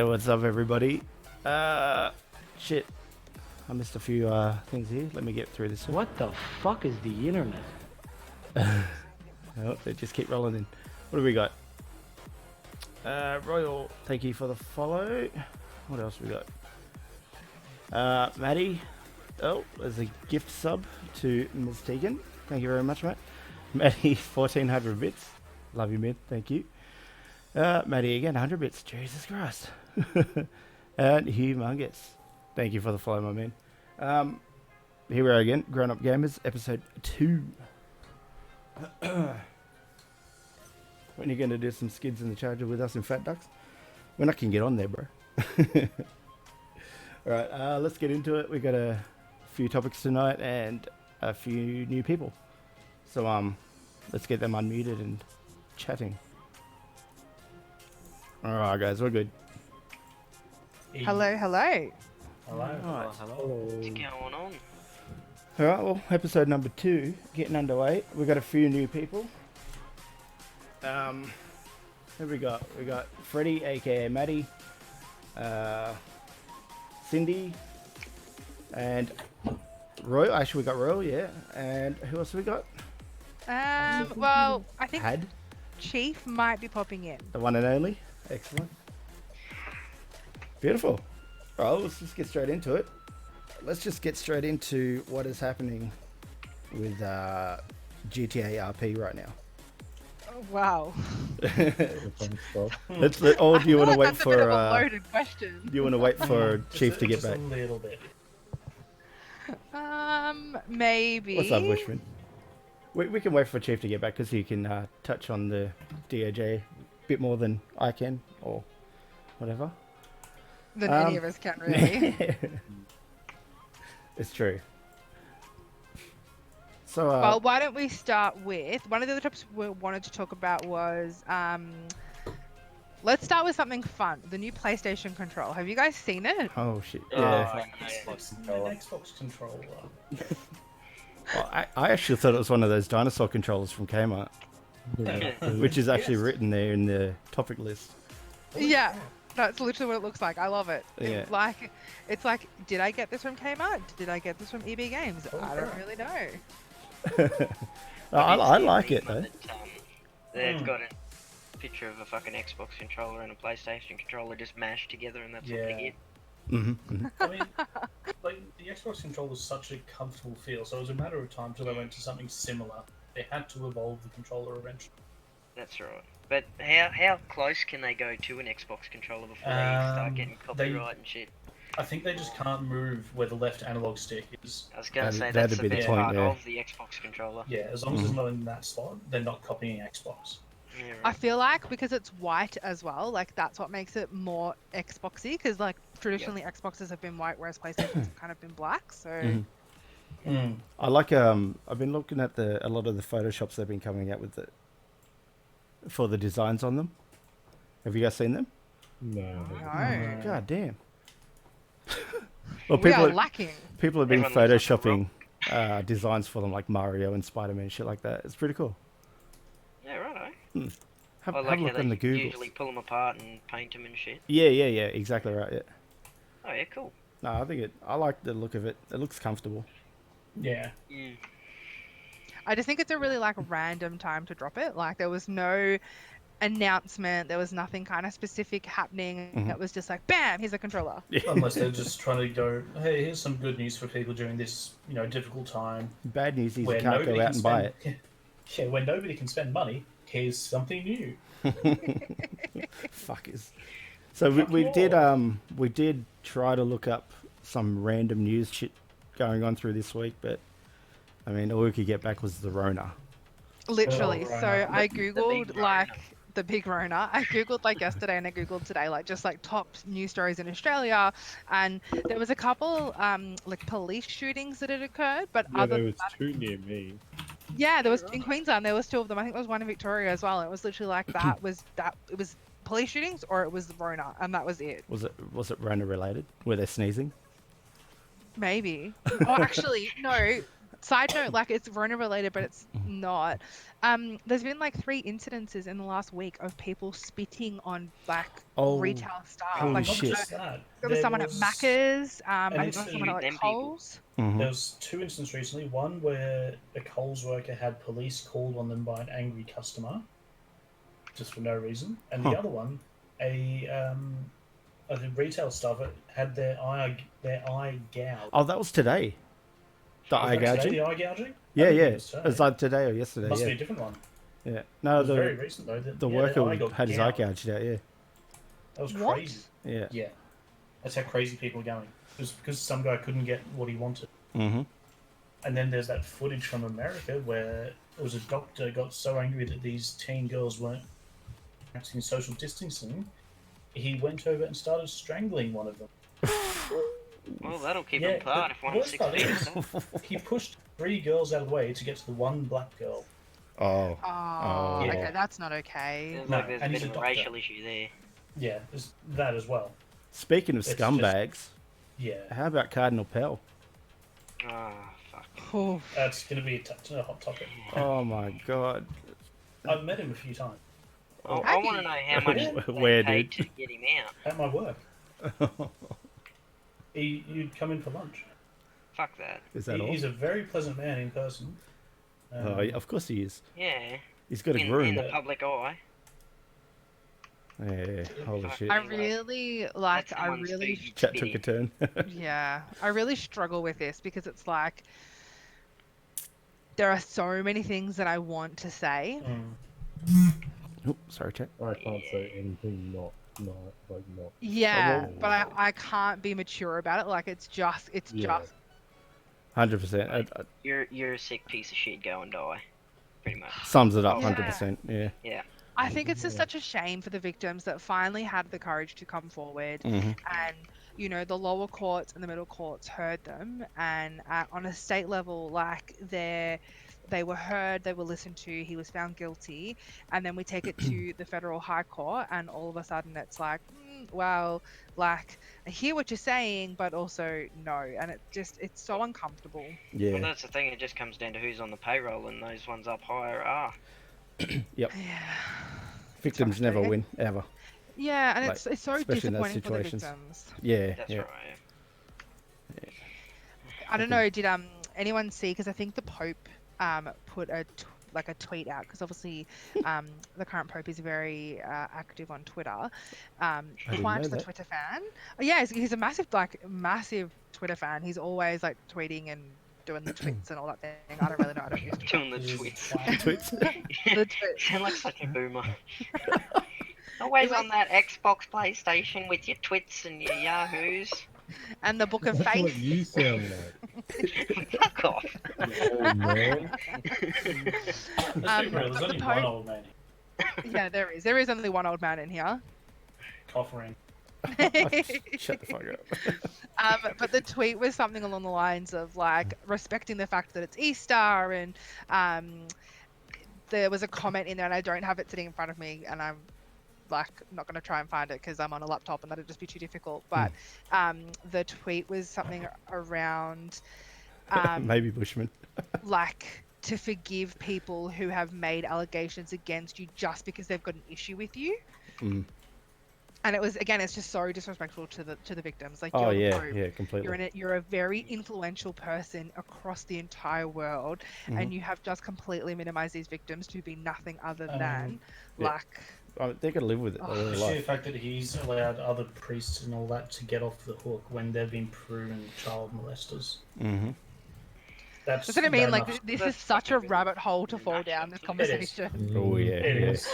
Hey, what's up, everybody? Shit. I missed a few things here. Let me get through this one. What the fuck is the internet? Oh, they just keep rolling in. What do we got? Royal, thank you for the follow. What else we got? Maddie. Oh, there's a gift sub to Ms. Tegan. Thank you very much, mate. Maddie, 1400 bits. Love you, man. Thank you. Maddie again, 100 bits. Jesus Christ. And humongous. Thank you for the follow, my man. Here we are again. Grown Up Gamers, episode 2. When are you going to do some skids in the charger with us in Fat Ducks? When I can get on there, bro. Alright, let's get into it. We got a few topics tonight and a few new people. So, let's get them unmuted and chatting. Alright, guys, we're good. Hello, hello. Hello. Right. Hello. What's going on? Alright, well, episode number 2, getting underway. We got a few new people. Who we got? We got Freddie, aka Maddie, Cindy, and Roy. Actually, we got Royal, yeah. And who else we got? Well, I think Had, Chief might be popping in. the one and only. Excellent. Beautiful. Well, let's just get straight into it. Let's just get straight into what is happening with GTA RP right now. Oh, wow. Or do you want to I feel like wait that's a bit of for? a loaded question. Do you want to wait for Chief to get just back? a little bit. Maybe. What's up, Wishman? We can wait for Chief to get back because he can touch on the DOJ a bit more than I can, or whatever. Than any of us can really. It's true. So, Well, why don't we start with one of the other topics we wanted to talk about was let's start with something fun. The new PlayStation control. Have you guys seen it? oh shit, Oh, yeah. An Xbox controller. Well, I actually thought it was one of those dinosaur controllers from Kmart, which is actually written there in the topic list. Yeah. That's literally what it looks like. I love it. Yeah. It's like, did I get this from Kmart? Did I get this from EB Games? I don't really know. I like it though. They've got a picture of a fucking Xbox controller and a PlayStation controller just mashed together, and that's what they get. Mm-hmm. I mean, like the Xbox controller was such a comfortable feel, so it was a matter of time till they went to something similar. They had to evolve the controller eventually. That's right. But how close can they go to an Xbox controller before they start getting copyright and shit? I think they just can't move where the left analog stick is. I was gonna say that'd that's be the the best point, part yeah. of the Xbox controller. Yeah, as long as it's not in that spot, they're not copying Xbox. Yeah, I right. feel like because it's white as well, like that's what makes it more Xboxy. Because like traditionally Xboxes have been white, whereas PlayStations have kind of been black. So Mhm. I like I've been looking at a lot of the photoshops they've been coming out with for the designs on them. Have you guys seen them? No. no, God damn. Well, we are lacking. people have been Everyone looks like photoshopping designs for them, like Mario and Spider-Man and shit like that. It's pretty cool. Yeah, right. Have, I have like a how look on the they Google. usually pull them apart and paint them and shit. Yeah, exactly right. Yeah. Oh yeah, cool. No, I like the look of it. It looks comfortable. Yeah. Mm. I just think it's a really like random time to drop it. Like there was no announcement, there was nothing kind of specific happening. Mhm. It was just like, bam, here's a controller. Unless they're just trying to go, hey, here's some good news for people during this, difficult time. Bad news is you Where can't nobody go out can and buy spend, yeah, when nobody can spend money, here's something new. it. Fuckers. So Fuck we you did all. we did try to look up some random news shit going on through this week, but I mean all we could get back was the Rona. Literally. Rona. So I big googled Rona. like the big Rona. I googled like yesterday and I googled today like just like top news stories in Australia, and there was a couple like police shootings that had occurred, but Yeah, other there than was that, two near me. yeah, there was in Queensland there was 2 of them. I think there was one in Victoria as well. And it was literally like that was it was police shootings or it was the Rona, and that was it. Was it Rona related? Were they sneezing? Maybe. Oh, actually, no. side note, like it's Rona related, but it's not. There's been like 3 incidences in the last week of people spitting on like Oh, retail staff. holy Like Not shit. just that. there was someone at Macca's. I think there was incident- someone at like Them people. Coles. Mhm. There was 2 incidents recently. One where a Coles worker had police called on them by an angry customer, just for no reason, and the Huh. other one, a retail staff had their eye gouged. Oh, that was today. The Was eye that today, gouging? the eye gouging? Yeah, I think yeah. it was today. It's like today or yesterday. Must yeah. be a different one. Yeah. It No, was very the recent though. the Yeah, worker their eye got had his eye gouged. gouged out. Yeah. That was What? crazy. Yeah. Yeah, that's how crazy people are going. It was because some guy couldn't get what he wanted. Mhm. And then there's that footage from America where it was a doctor got so angry that these teen girls weren't practicing social distancing, he went over and started strangling one of them. Well, that'll keep Yeah, them apart the if one's worst 6 part feet. is- So. He pushed 3 girls out of the way to get to the one black girl. Oh. Oh, Yeah. okay, that's not okay. There's No, like there's a and bit he's of a a doctor. racial issue there. Yeah, there's that as well. Speaking of It's just- scumbags, Yeah, how about Cardinal Pell? Oh, fuck. Oh, that's going to be a hot topic. Oh my god. I've met him a few times I want to know how much Yeah. they Where, paid dude? to get him out. at my work. You'd come in for lunch. Fuck that. Is that all? He's a very pleasant man in person. Oh, yeah, of course he is. Yeah. He's got a In groom. the public eye. Yeah, holy Fuck. shit. I really like. That's I someone's really, food Chat took a spitting. turn. yeah, I really struggle with this because it's like there are so many things that I want to say. Oop, sorry, chat. I can't say anything not. Yeah, well- but I can't be mature about it. Like it's just Yeah. 100%. You're a sick piece of shit. Go and die. Pretty much. Sums it up Yeah. 100%. Yeah. I think it's just such a shame for the victims that finally had the courage to come forward, Mhm. and you know the lower courts and the middle courts heard them, and on a state level, like they were heard, they were listened to, he was found guilty, and then we take it to the federal high court, and all of a sudden it's like, well, like I hear what you're saying, but also no, and it's so uncomfortable. Yeah. Well, that's the thing. It just comes down to who's on the payroll, and those ones up higher are. Yeah. Victims never frustrating. win, ever. Yeah, and Like, it's so especially in those disappointing for the situations. victims. Yeah. That's yeah. right. I don't know. Did anyone see? Because I think the Pope put a tweet out, because obviously the current Pope is very active on Twitter. didn't Quite know the that. Twitter fan. Oh, yeah, he's a massive Twitter fan. He's always like tweeting and doing the tweets and all that thing. I don't really know. I don't use Twitter. Doing the He's a tweets. twat. Tweets. The tweets. Sound like such a boomer. Always on that Xbox, PlayStation with your twits and your yahoos. And the Book of That's what Faith. you sound like. Fuck off. Oh man. Let's be real, but there's the only Pope- one old man Yeah, there is. There is only one old man in here. coffering. Shut the fuck up. But the tweet was something along the lines of like respecting the fact that it's Easter, and there was a comment in there, and I don't have it sitting in front of me, and I'm like not going to try and find it because I'm on a laptop and that'd just be too difficult. But the tweet was something around Maybe Bushman. like to forgive people who have made allegations against you just because they've got an issue with you. Mm. And it was, again, it's just so disrespectful to the victims. Like, Oh you're the yeah, Pope. yeah, completely. You're a very influential person across the entire world, and you have just completely minimized these victims to be nothing other than yeah. like. Oh, they're gonna live with it. Oh. All their The sheer life. fact that he's allowed other priests and all that to get off the hook when they've been proven child molesters. Mm-hmm. That's That's what I mean. that Like, enough- this is That's such a fucking rabbit hole to fall nuts. down. This It is. conversation. Oh yeah, It yeah. is.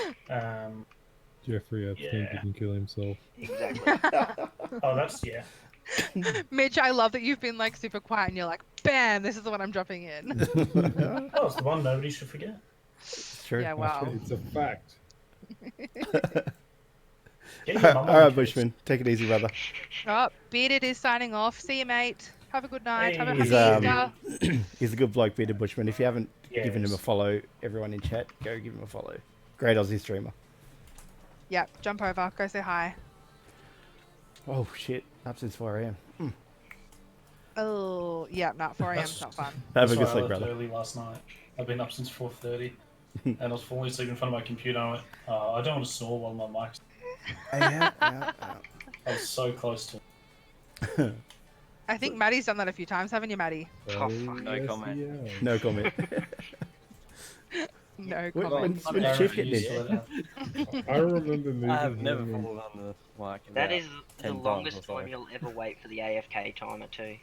Jeffrey Epstein Yeah. didn't kill himself. Exactly. Oh, that's yeah. Mitch, I love that you've been like super quiet, and you're like, bam, this is the one I'm dropping in. Oh, it's the one nobody should forget. It's true. Yeah, wow. It's a fact. Get your mum on All right, the case. Bushman, take it easy, brother. Oh, Bearded is signing off. See you, mate. Have a good night. Have a Hey. happy He's, Easter. He's a good bloke, Peter Bushman. If you haven't given him a Yes. follow, everyone in chat, go give him a follow. Great Aussie streamer. Yep, jump over. Go say hi. Oh shit, up since 4 a.m. Oh, yeah, no, 4 a.m. is That's- not fun. Have That's a why good I sleep, left brother. early last night. I've been up since 4:30, and I was falling asleep in front of my computer. And I went, oh, I don't want to snore while my mic's. Yeah. I was so close to. I think Maddie's done that a few times, haven't you, Maddie? Oh, fuck, yes, comment. he has. No comment. No When- comment. when I Chief getting refuse to in? let it happen. I remember moving I have never him in- fallen on the mic. That about is the 10 times longest or so. time you'll ever wait for the AFK timer too.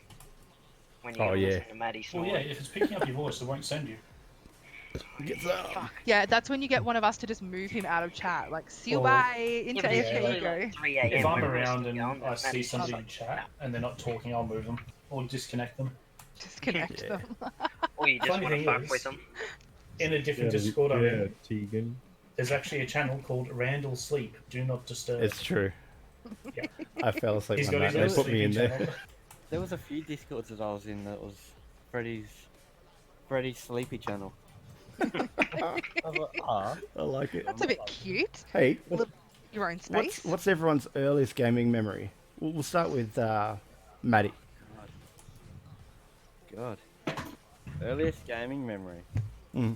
When you Oh, gotta yeah. listen to Maddie Well, snore. yeah, if it's picking up your voice, it won't send you. Get some. Yeah, that's when you get one of us to just move him out of chat. Like, see you Or- bye, Yeah, into but it's AFK AFK usually you go. like 3 a.m. If I'm when we're around still and going, I but see Maddie's somebody just in chat and they're not talking, I'll move them or disconnect them. Disconnect Yeah. them. or you just Funny want to thing fuck is- with them. In a different Yeah, Discord I'm yeah, in, Tegan. there's actually a channel called Randall Sleep. Do not disturb. It's true. Yeah. I fell asleep He's one got night. his They own put me sleeping in there. channel. There was a few Discords that I was in that was Freddy's Sleepy channel. I was like, ah. I like it. That's a bit cute. Hey, Your own space. what's everyone's earliest gaming memory? We'll start with Maddie. God. Earliest gaming memory. Mm.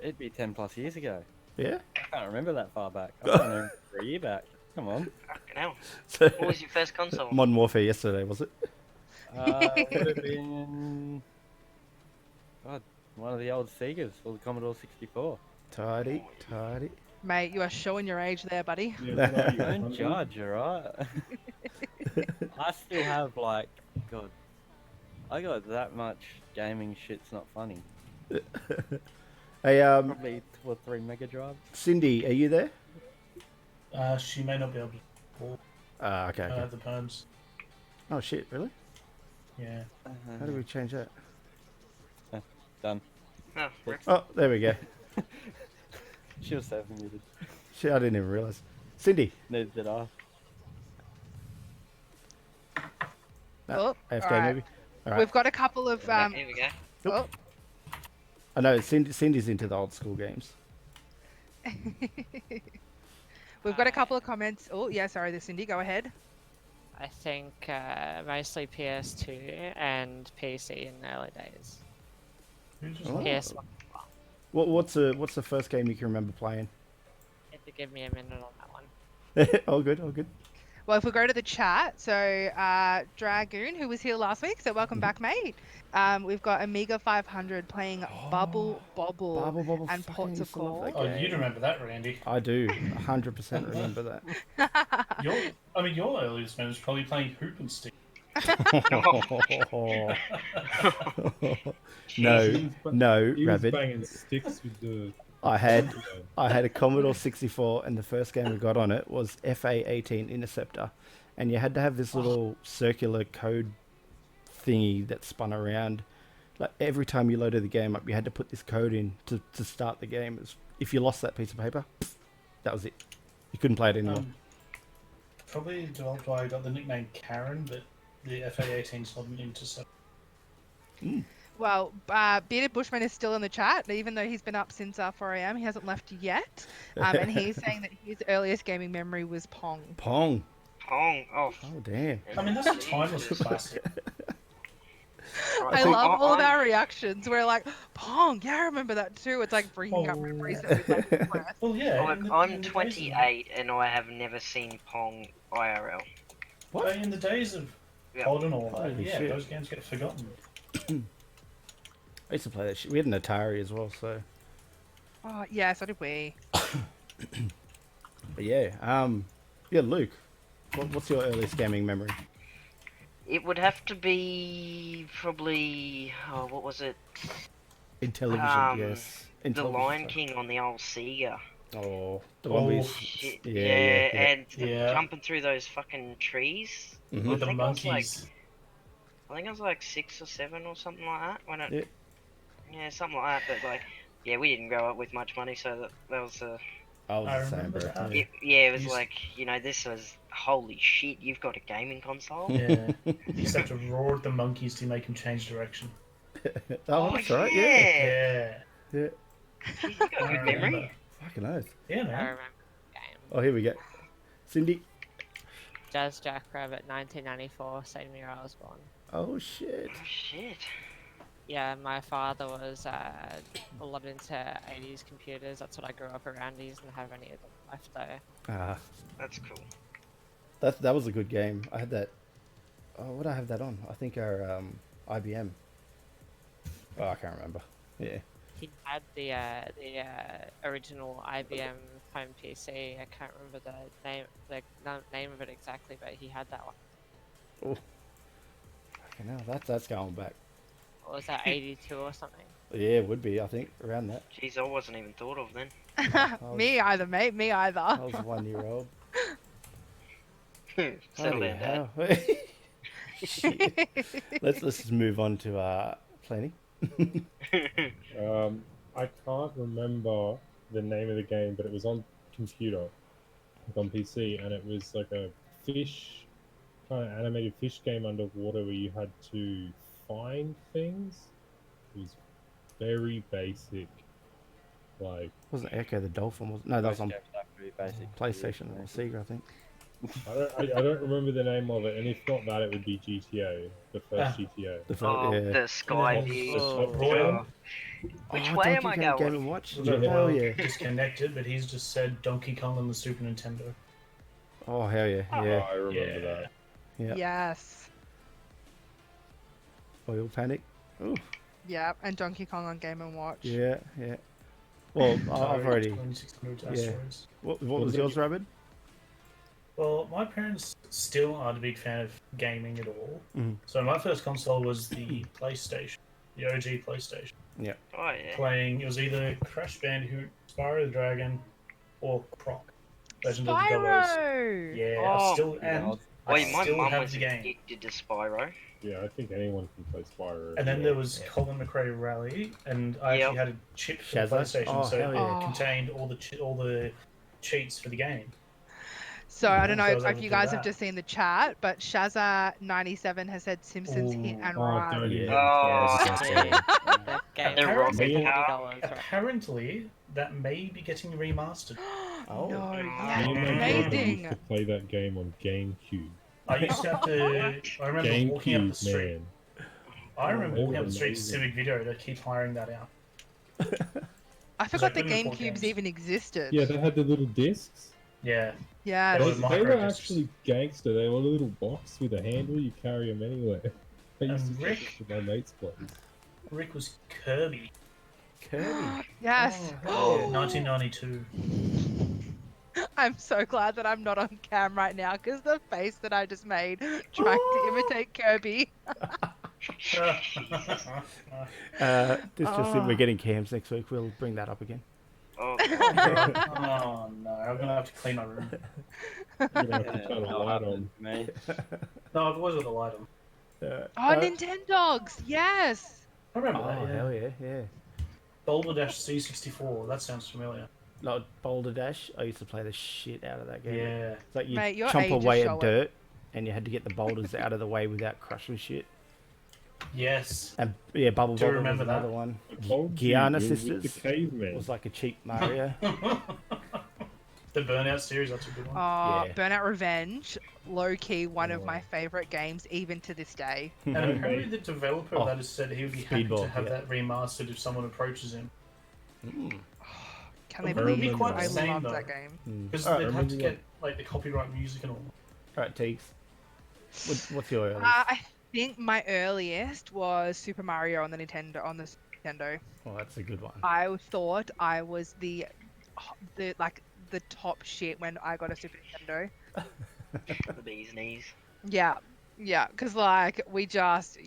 It'd be 10 plus years ago. Yeah. I can't remember that far back. I can't remember for a year back. Come on. Fucking hell. So, What was your first console? Modern Warfare yesterday, was it? Would have been God, one of the old Segas or the Commodore 64. Tidy. Mate, you are showing your age there, buddy. Yeah, what are you, Don't 100? judge, alright? I still have like, God, I got that much gaming shit's not funny. Hey, Probably 2 or 3 Mega Drives. Cindy, are you there? She may not be able to call Okay. the perms. Oh shit, really? Yeah. How do we change that? Done. Oh, rip. Oh, there we go. She was self-muted. Shit, I didn't even realise. Cindy. Neither did I. Oh, AFK alright. maybe? Alright. We've got a couple of Here we go. oh, I know Cindy's into the old school games. we've got a couple of comments. Oh, yeah, sorry, the Cindy, go ahead. I think mostly PS2 and PC in the early days. Who just Oh. left? PS1. What's the first game you can remember playing? You have to give me a minute on that one. all good. Well, if we go to the chat, so Dragoon, who was here last week, so welcome back, mate. We've got Amiga 500 playing Bubble Bobble. Bubble and fucking Pots of used to love that Gold. Oh, you'd remember that, Randy. I do 100% remember that. Your earliest memory was probably playing Hoop and Stick. no, He was Rabbit. banging sticks with the. I had a Commodore 64, and the first game we got on it was FA-18 Interceptor, and you had to have this little circular code thingy that spun around. Like every time you loaded the game up, you had to put this code in to start the game. If you lost that piece of paper, that was it. You couldn't play it anymore. Probably developed why I got the nickname Karen, but the FA-18's not an intercept. Well, Bearded Bushman is still in the chat, even though he's been up since 4 a.m. He hasn't left yet. And he's saying that his earliest gaming memory was Pong. Pong. Pong. Oh, Oh damn. I mean, that's a timeless classic. I love all of our reactions. We're like, Pong, yeah, I remember that too. It's like bringing up Oh. memories that we've like repressed. Well, yeah. I'm 28 and I have never seen Pong IRL. What? In the days of Yeah. COD and all that, Holy yeah, shit. those games get forgotten. I used to play that shit. We had an Atari as well, so. Oh, yeah, so did we. But yeah, Luke. What's your earliest gaming memory? It would have to be probably, oh, what was it? In television, yes. In The television, Lion sorry. King on the old Sega. Oh, the one we. Oh, Shit, Yeah, and Yeah. jumping through those fucking trees. Mhm. With the think I was monkeys. I think I was like 6 or 7 or something like that when it. Yeah. Yeah, something like that. But like, yeah, we didn't grow up with much money, so that was I was I the same, remember bro. that. Yeah. it was Used- like, this was holy shit. You've got a gaming console. Yeah. You used to have to roar at the monkeys to make them change direction. Oh, that's right. Yeah. Yeah. Yeah. You got I good memory. remember. Fucking oath. Yeah, I man. remember the game. Oh, here we go. Cindy. Jazz Jackrabbit 1994, same year I was born. Oh shit. Oh shit. Yeah, my father was a lot into 80s computers. That's what I grew up around. He doesn't have any of them left though. Ah, That's cool. that was a good game. I had that. Oh, what did I have that on? I think our IBM. Oh, I can't remember. Yeah. He had the original IBM home PC. I can't remember the name of it exactly, but he had that one. Oh. Okay, now that's going back. Or was that 82 or something? Yeah, it would be. I think around that. Jeez, I wasn't even thought of then. Me either, mate. Me either. I was 1 year old. Settle Holy down, Dad. hell. Shit. Let's just move on to planning. I can't remember the name of the game, but it was on computer, like on PC, and it was like a fish, kind of animated fish game underwater where you had to find things. It was very basic, like Wasn't Echo the Dolphin? Was no, that was on Factory, basic. PlayStation or Sega, I think. I don't remember the name of it, and if not that, it would be GTA, the first GTA. The Oh, yeah. the sky And then view. also Oh. Royal Which Oh, way am Donkey I Kong Game going? and Watch. was a Hell Royal yeah. disconnected, but he's just said Donkey Kong on the Super Nintendo. Oh hell yeah. Oh, Yeah. I remember Yeah. that. Yeah. Yes. Oil Panic. Oh Yeah, and Donkey Kong on Game and Watch. yeah. Yeah. Well, I've already. 2600 Yeah. asteroids. What was yours, Rabbit? Well, my parents still aren't a big fan of gaming at all. Mhm. So my first console was the PlayStation, the OG PlayStation. Oh yeah. Playing, it was either Crash Bandicoot, Spyro the Dragon, or Croc. Legend of the Gobbos. Spyro! Yeah, Oh, I still yeah, and I Wait, my still mum have was the game. addicted to Spyro. Yeah, I think anyone can play Spyro. And then there was Colin McRae Rally, and I Yep. actually had a chip for the Shazza? PlayStation, Oh, so hell yeah. it contained all the cheats for the game. So I don't So know I was able if to you do guys have that. just seen the chat, but Shazza97 has said Simpsons Hit Ooh. and Oh, Run. don't Yeah. even. Oh, Yeah, The game The was Rocket $40, right? Apparently, that may be getting remastered. Oh. No, Me yeah, Me and my brother amazing. used to play that game on GameCube. I used to have to. I remember walking up the GameCube, street. man. I remember They walking were up the street to amazing. Civic Video to keep hiring that out. I forgot the couldn't afford GameCubes games. even existed. Yeah, they had the little discs. Yeah. Yeah. They They, were they were micro discs. actually gangster. They were a little box with a handle. You carry them anywhere. I used And to Rick? take it to my mate's place. Rick was Kirby. Kirby. Yes. Oh, 1992. I'm so glad that I'm not on cam right now because the face that I just made trying to imitate Kirby. This just in, we're getting cams next week. We'll bring that up again. Oh, Oh no, I'm gonna have to clean my room. You're gonna have to turn a light on. Me. No, I've always got the light on. Oh, Nintendogs. Yes. I remember Oh that. Yeah. hell yeah, yeah. Boulder Dash C64. That sounds familiar. Like Boulder Dash, I used to play the shit out of that game. Yeah. It's like you Mate, your chomp age is away at showing. dirt, and you had to get the boulders out of the way without crushing shit. Yes. And yeah, Bubble Do you Bobble was remember that? another one. I told you, Gianna you're with Sisters The caveman. was like a cheap Mario. The Burnout series. That's a good one. Oh, Yeah. Burnout Revenge. Low key, one of my favorite games, even to this day. And apparently the developer of Oh, that has said he would be happy Speedball, to have yeah. that remastered if someone approaches him. Can they It would be believe quite I the same, loved though. that game? Because Alright, they'd have to remember get like the copyright music and all. Alright, Teagues. What's your earliest? I think my earliest was Super Mario on the Nintendo. Oh, that's a good one. I thought I was the top shit when I got a Super Nintendo. the bee's knees. Yeah, because like we just,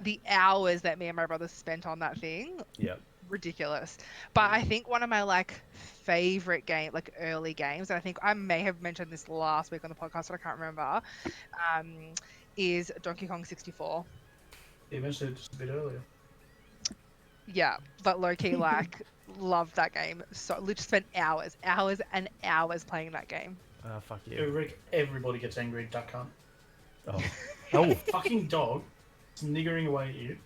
the hours that me and my brother spent on that thing, Yep. ridiculous. But I think one of my favorite early games, and I think I may have mentioned this last week on the podcast, but I can't remember, is Donkey Kong 64. You mentioned it just a bit earlier. Yeah, but low key loved that game. So literally spent hours and hours playing that game. Oh, fuck Yeah, yeah. Rick, everybody gets angry at Duck Hunt. Oh. Oh, fucking dog is niggering away at you.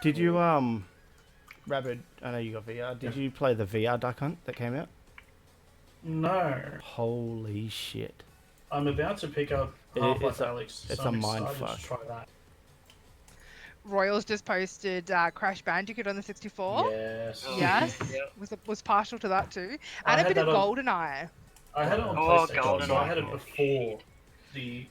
Did you, Rabbit, I know you got VR. Did you play the VR Duck Hunt that came out? No. Holy shit. I'm about to pick up It- Half-Life it's a- Alex. it's so a I'm mind excited fuck. to try that. Royals just posted Crash Bandicoot on the 64. Yes. Oh, Yes, yeah. was partial to that too, I and a had bit of that on- GoldenEye. I had it on Oh, PlayStation, so I had it GoldenEye. before the.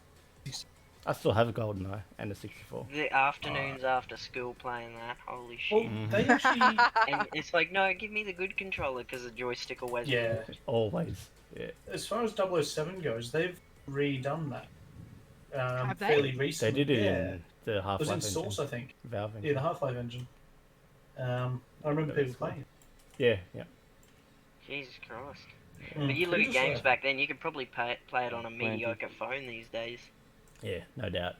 I still have a GoldenEye and a 64. The afternoons after school playing that, holy Well, shit. they actually. And it's like, no, give me the good controller because the joystick always Yeah. moved. Always. Yeah. As far as 007 goes, they've redone that. Have they? Fairly They recently. did it yeah. in the It was Half-Life in engine. Source, I think. Valve Yeah, engine. the Half-Life engine. I remember That was people playing. Yeah, yeah. Jesus Christ. Mm. But you look Who at just games left? back then, you could probably play it on a Plenty. mediocre phone these days. Yeah, no doubt.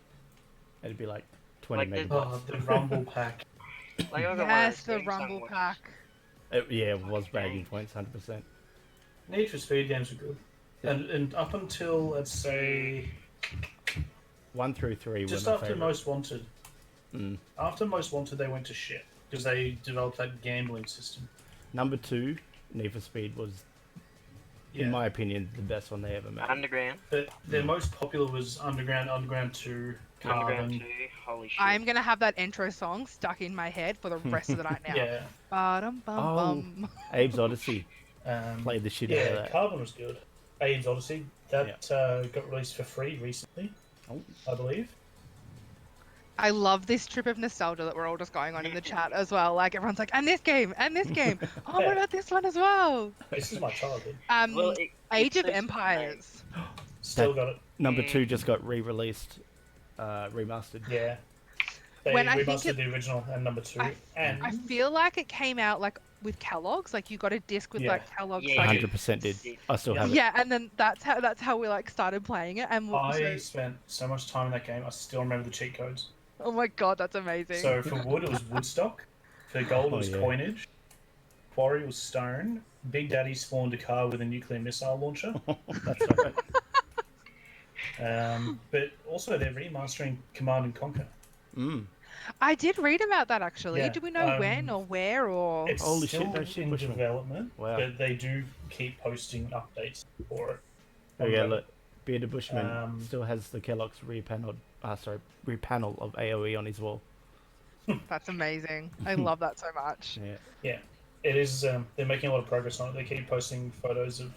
It'd be like 20 Like megabytes. Oh, the Rumble Pack. Like, I got one of Yes, those the Samsung Rumble watches. Pack. Yeah, it was bragging points, 100%. Need for Speed games were good. And up until, let's say, 1 through 3 were just my after favorite. Most Wanted. Mm. After Most Wanted, they went to shit. Because they developed that gambling system. Number 2, Need for Speed, was, Yeah. in my opinion, the best one they ever made. Underground. But their most popular was Underground, Underground 2, Underground Carbon. 2, holy shit. I'm gonna have that intro song stuck in my head for the rest of the night now. Yeah. Ba-dum, bum, Oh. bum. Abe's Odyssey. Um, Played the shit out of yeah, that. Carbon was good. AIDS Odyssey. That got released for free recently, Oh. I believe. I love this trip of nostalgia that we're all just going on in the chat as well. Like everyone's like, and this game, and this game. Oh, what about this one as well? This is my childhood. Well, Age it's of so sweet, Empires. Still got it. Number 2 just got re-released, remastered. Yeah. They When I think remastered it- the original and number 2. And I feel like it came out like with Kellogg's. Like you got a disc with Yeah. like Kellogg's. Yeah, like, 100% did. I still Yeah. have it. yeah, and then that's how we like started playing it. And I so, spent so much time in that game, I still remember the cheat codes. oh my god, that's amazing. So for wood, it was Woodstock. For gold, it was yeah. coinage. Quarry was stone. Big Daddy spawned a car with a nuclear missile launcher. That's right. But also, they're remastering Command and Conquer. Mm. I did read about that actually. Yeah, Do we know when or where or? It's Holy shit, still no shit, in Bushman. development, Wow. but they do keep posting updates for it. Oh yeah, look. Bearded Bushman Um, still has the Kellogg's repanel of AOE on his wall. That's amazing. I love that so much. Yeah. Yeah, it is. They're making a lot of progress on it. They keep posting photos of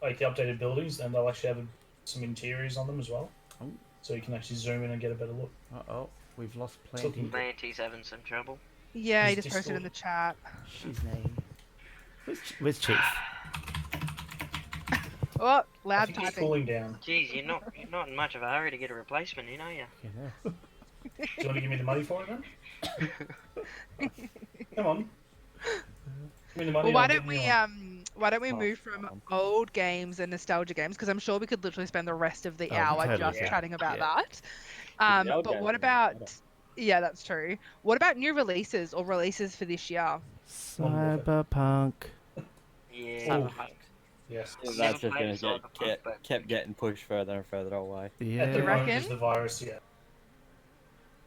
like the updated buildings, and they'll actually have some interiors on them as well, Oh. so you can actually zoom in and get a better look. Uh-oh. We've lost Looking plenty. good. Manty's having some trouble. Yeah, he Is just posted in the chat. His name. Where's Chief? Oh, I loud think he's typing. cooling down. Jeez, you're not in much of a hurry to get a replacement, you know you? Yeah. Do you want to give me the money for it then? Come on. Give me the money. Well, why I'll don't get we you one. move from old games and nostalgia games because I'm sure we could literally spend the rest of the Oh, hour totally, just yeah. chatting about Yeah. that. The old But games what are about? better. Yeah, that's true. What about new releases or releases for this year? Cyberpunk. Yeah. Cyberpunk. Yes. Yeah, Never that's just played gonna Cyberpunk, but- kept getting pushed further and further away. Yeah. At the You moment, reckon? is the virus. Yeah.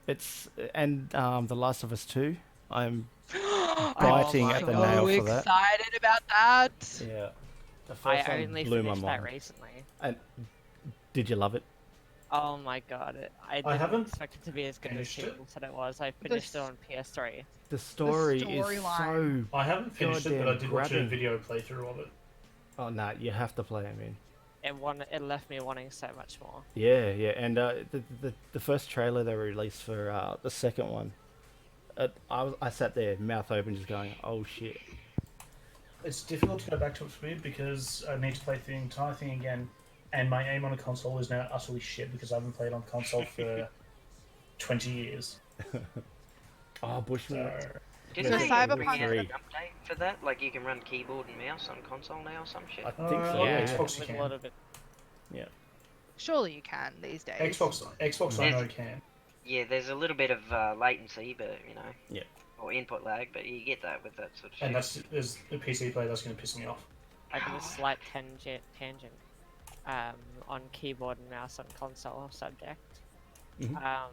It's and The Last of Us 2. I'm I'm biting at the so nail for that. excited about that. Yeah. The I first one only blew my finished that mind. recently. And did you love it? Oh my god, I didn't haven't expect it to be as good as finished it. people said it was. I finished it on PS3. The story is storyline. so. I haven't finished it, but I Goddamn did watch a grabbing. video playthrough of it. Oh no, you have to play it, man. It left me wanting so much more. Yeah, yeah, and the first trailer they released for the second one, I sat there mouth open, just going, "Oh shit!" It's difficult to go back to it for me because I need to play the entire thing again, and my aim on a console is now utterly shit because I haven't played on console for 20 years. Oh, Bushman. So, Didn't So they Cyberpunk- bring out an Three. update for that? Like you can run keyboard and mouse on console now or some shit? I think so. Oh, Yeah, yeah, yeah. Xbox you with a can. lot of it. Surely you can these days. Xbox I know can. Yeah, there's a little bit of latency, but you know. Yeah. Or input lag, but you get that with that sort of shit. And that's as a PC player, that's going to piss me off. I did a slight tangent on keyboard and mouse on console subject. Mhm.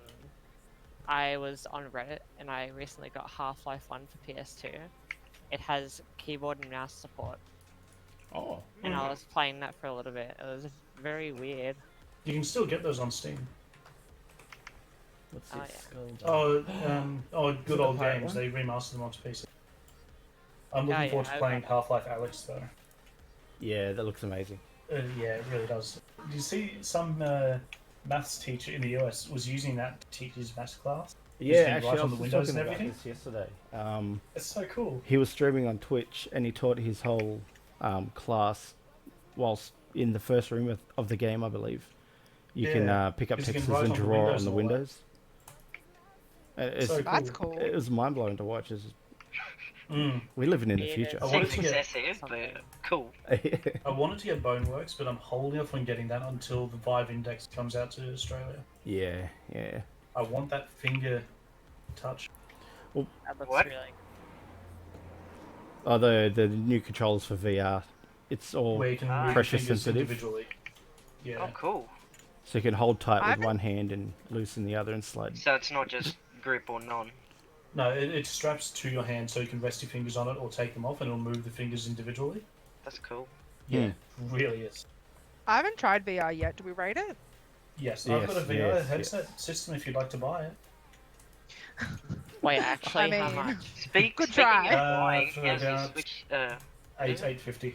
I was on Reddit and I recently got Half-Life 1 for PS2. It has keyboard and mouse support, Oh, and I was playing that for a little bit. It was very weird. You can still get those on Steam. What's Oh, this? yeah. Good the old pirate games. one? They remastered them onto PC. I'm Yeah, looking forward yeah, to I've playing got Half-Life Alex though. Yeah, that looks amazing. Yeah, it really does. Do you see some maths teacher in the US was using that to teach his maths class? Yeah, can actually, write I on was the just windows talking and about everything? this yesterday. It's so cool. He was streaming on Twitch, and he taught his whole class whilst in the first room of the game, I believe. You can Yeah, pick up 'cause you can texts write and on the draw windows on the and all that. windows. So That's cool. cool. It was mind blowing to watch. Mm. We're living in the Yeah, future. I wanted Seems to get excessive, but something. cool. I wanted to get Boneworks, but I'm holding off on getting that until the Vive Index comes out to Australia. yeah, yeah. I want that finger touch. That looks What? really. Although the new controllers for VR, it's all Where you can Ah. move pressure fingers sensitive, individually. Yeah. Oh, cool. so you can hold tight with I've- one hand and loosen the other and slide. So it's not just grip or non. No, it straps to your hand so you can rest your fingers on it or take them off and it'll move the fingers individually. That's cool. Yeah, really is. I haven't tried VR yet. Do we rate it? Yes, I've got a Yes, VR yes, headset system if you'd like to buy it. Wait, actually, how mean- much? Good Speaking try. of buying, For how's your about Switch? $850.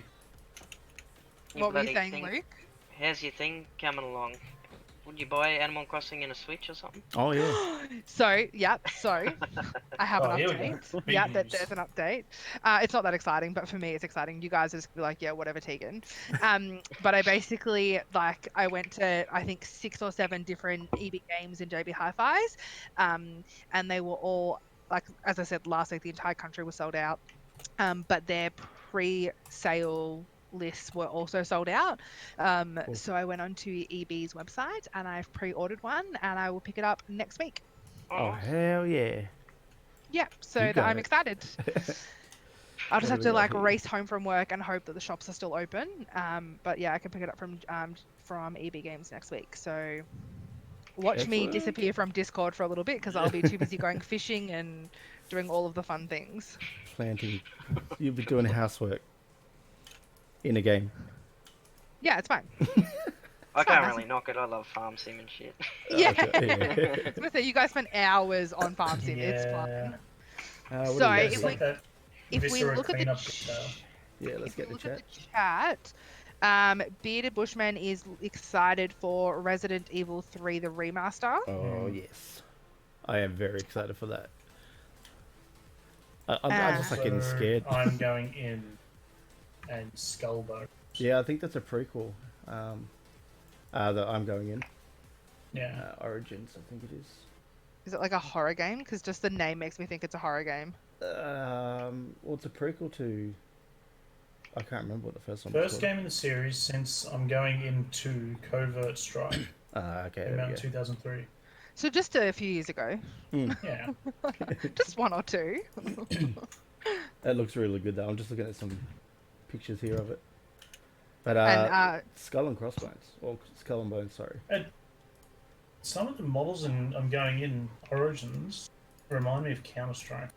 Your What were you bloody saying, thing? Luke? How's your thing coming along? Would you buy Animal Crossing and a Switch or something? Oh yeah. So, I have Oh, an here we go. update. Big Yeah, news. there's an update. It's not that exciting, but for me, it's exciting. You guys are just like, yeah, whatever, Tegan. But I basically, like, I went to, I think, 6 or 7 different EB games and JB Hi-Fis, and they were all, like, as I said last week, the entire country was sold out, but their pre-sale lists were also sold out. Cool. So I went onto EB's website and I've pre-ordered one, and I will pick it up next week. Oh hell yeah. Yeah, so You that got I'm it. excited. I'll just What have do to we got like here? race home from work and hope that the shops are still open. But yeah, I can pick it up from EB Games next week. So watch me Excellent. disappear from Discord for a little bit because I'll be too busy going fishing and doing all of the fun things. Planting. You'll be doing housework in a game. Yeah, it's fine. I fine, can't I really knock it. I love farm sim and shit. Yeah. Okay. I was gonna say you guys spend hours on Farm Sim. It's fun. What do So, we got if It's here? like that If we Viscera look at the cleanup style. Yeah, let's if we get the look chat. at the chat, Bearded Bushman is excited for Resident Evil 3 the remaster. Oh yes, I am very excited for that. I'm just like getting So, scared. I'm going in and Skullbone. Yeah, I think that's a prequel. That I'm going in. Yeah. Origins, I think it is. Is it like a horror game? Because just the name makes me think it's a horror game. Well, it's a prequel to. I can't remember what the first one was First called. game in the series since I'm going into Covert Strike. Okay, Came there out we in 2003. So just a few years ago. Yeah. Just 1 or 2. That looks really good though. I'm just looking at some pictures here of it. But And Skull and Crossbones, or Skull and Bones, sorry. Some of the models I'm going in Origins remind me of Counter Strike.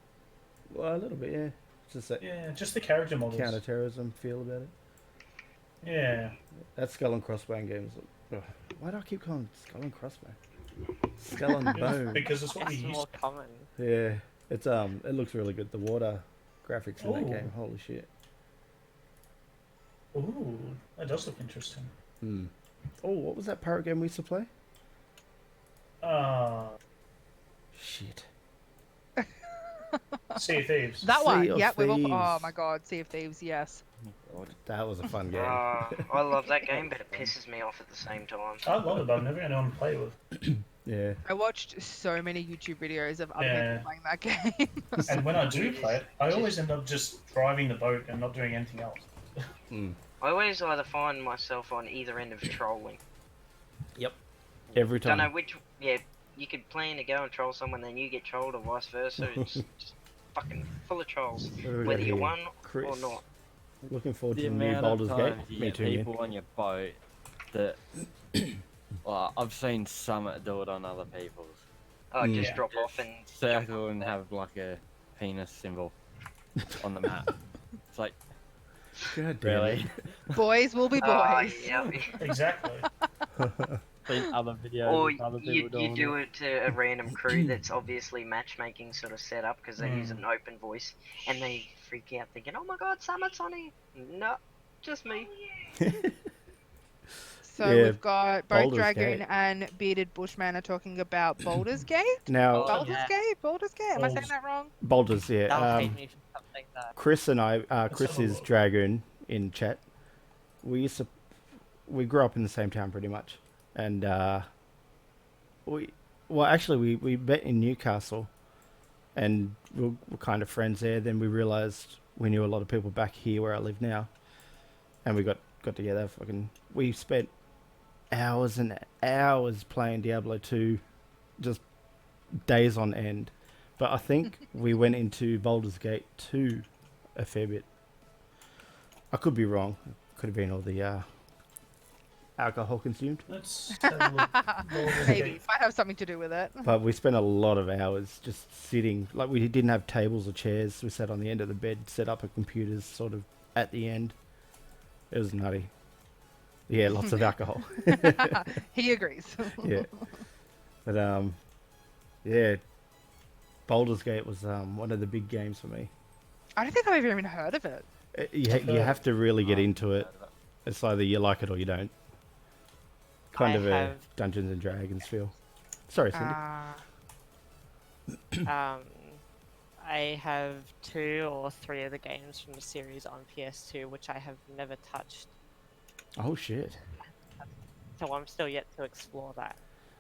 Well, a little bit, yeah. It's just that Yeah, just the character models. counter-terrorism feel about it. Yeah. That Skull and Crossbone game is. Ugh, why do I keep calling it Skull and Crossbone? Skull and Bone. Because it's what we It's used. more common. Yeah, it's it looks really good. The water graphics in that Ooh. game, holy shit. Ooh, that does look interesting. Hmm. Oh, what was that pirate game we used to play? Shit. Sea of Thieves. that Sea one. of Yep. Oh Thieves. my god, Sea of Thieves, yes. God, that was a fun game. I love that game, but it pisses me off at the same time. I love it, but I've never had anyone to play with. Yeah. I watched so many YouTube videos of other Yeah. people playing that game. And when I do play it, I always end up just driving the boat and not doing anything else. I always either find myself on either end of trolling. Every Don't time. know which. Yeah, you could plan to go and troll someone, then you get trolled, or vice versa. It's just fucking full of trolls, What do we got whether you here? won or Chris. not. Looking forward The to the new amount Baldur's of Gate. times you Me get too, man. people on your boat that, well, I've seen some do it on other people's. Oh, just Yeah. drop off and Circle and have like a penis symbol on the map. It's like, God damn Really? Boys will be Oh, boys. yeah. Exactly. Seen other videos Or of other you, people you doing do it. it to a random crew that's obviously matchmaking sort of set up because they use an open voice and they freak out thinking, oh my god, Summit's on here. No, just me. So Yeah, we've got both Baldur's Dragoon Gate. and Bearded Bushman are talking about Baldur's Gate. Now, Oh, Baldur's yeah. Gate? Baldur's Gate? Am I saying Baldur's- that wrong? Boulders, They'll yeah. hate me for something that. Chris and I, Let's Chris have a is look. Dragoon in chat. We grew up in the same town pretty much, and we met in Newcastle, and we're kind of friends there. Then we realised we knew a lot of people back here where I live now, and we got together. We spent hours and hours playing Diablo 2, just days on end. But I think we went into Baldur's Gate 2 a fair bit. I could be wrong. Could have been all the alcohol consumed. Let's have a look. Baldur's Maybe. Gate. Might have something to do with it. But we spent a lot of hours just sitting. Like, we didn't have tables or chairs. We sat on the end of the bed, set up our computers sort of at the end. It was nutty. Yeah, lots of alcohol. He agrees. Yeah. But, yeah. Baldur's Gate was one of the big games for me. I don't think I've even heard of it. You have to really get into it. It's either you like it or you don't. Kind I of a have- Dungeons and Dragons feel. Sorry, Cindy. I have 2 or 3 of the games from the series on PS2, which I have never touched. Oh shit. So I'm still yet to explore that.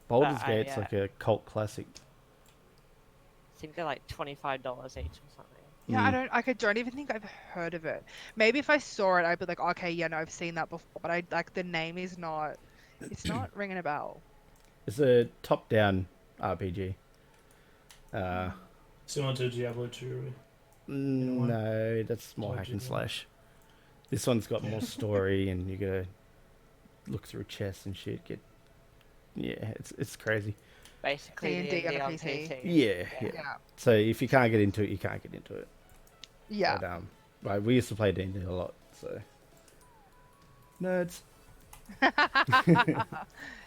Baldur's I, Gate's like a cult classic. I think they're like $25 each or something. Yeah, Mm. I don't even think I've heard of it. Maybe if I saw it, I'd be like, okay, yeah, no, I've seen that before. But the name is not, it's not ringing a bell. It's a top-down RPG. Similar to Diablo 2. No, that's more Told hack you and that. slash. This one's got more story, and you gotta look through chests and shit. It's crazy. Basically, D&D on a on PC. PC. Yeah. Yeah. So if you can't get into it, you can't get into it. Yeah. But, like, we used to play D&D a lot, so nerds.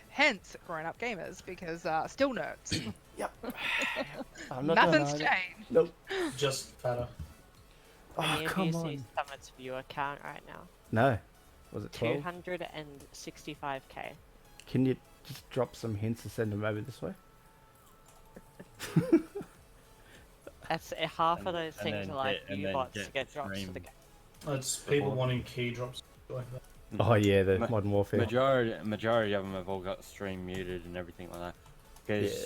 Hence, grown-up gamers, because still nerds. I'm not Nothing's gonna- changed. Nope. Just fatter. Oh, Any of come you see on. Summit's viewer count right now? No. Was it 12? 265k. Can you just drop some hints and send them over this way? That's half of those And things then are like get- and view then bots get to get drops to stream. the game. It's people wanting key drops like that. Oh yeah, the Ma- Modern Warfare. Majority of them have all got stream muted and everything like that. Because Yeah.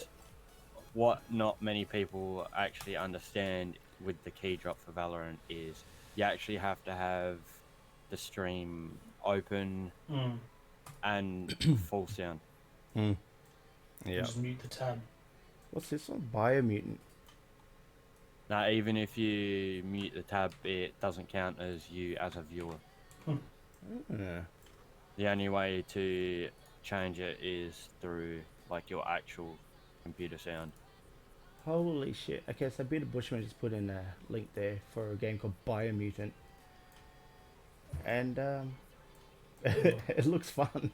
what not many people actually understand with the key drop for Valorant is you actually have to have the stream open Mm. and full sound. Mm. Yeah. Just mute the tab. What's this one? Biomutant. Now, even if you mute the tab, it doesn't count as you as a viewer. Yeah. The only way to change it is through like your actual computer sound. Holy shit. Okay, so Peter Bushman just put in a link there for a game called Biomutant. And it looks fun.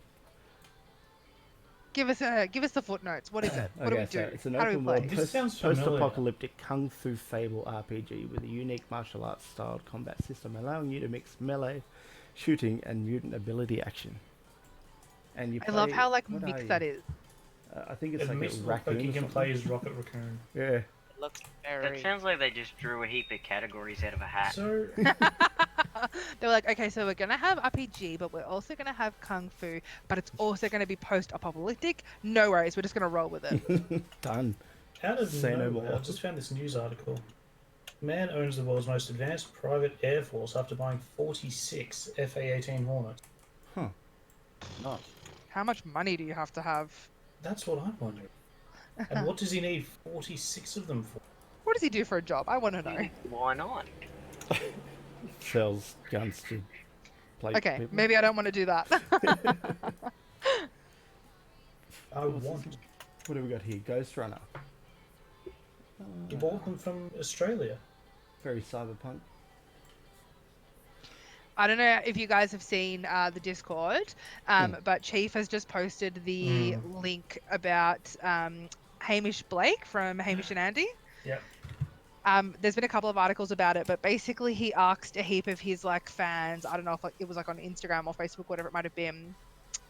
Give us the footnotes. What is it? What do we Okay, so do? it's an How do we open play? world This sounds familiar. post-apocalyptic kung fu fable RPG with a unique martial arts styled combat system allowing you to mix melee, shooting, and mutant ability action. And you I love play- how like what are mixed you? that is. I think it's It like makes a it look like raccoon you or can something. play as Rocket Raccoon. Yeah. It looks That very. sounds like they just drew a heap of categories out of a hat. So, They were like, okay, so we're gonna have RPG, but we're also gonna have kung fu, but it's also gonna be post-apocalyptic. No worries, we're just gonna roll with it. Done. out of Say no nowhere, more. I just found this news article. Man owns the world's most advanced private air force after buying 46 FA-18 Hornets. Nice. How much money do you have to have? That's what I wonder. And what does he need 46 of them for? What does he do for a job? I want to know. Why not? Sells guns to play Okay, people. maybe I don't want to do that. I want. What have we got here? Ghost Runner. He bought them from Australia. Very cyberpunk. I don't know if you guys have seen the Discord, but Chief has just posted the link about Hamish Blake from Hamish and Andy. Yep. There's been a couple of articles about it, but basically he asked a heap of his like fans. I don't know if it was like on Instagram or Facebook, whatever it might have been.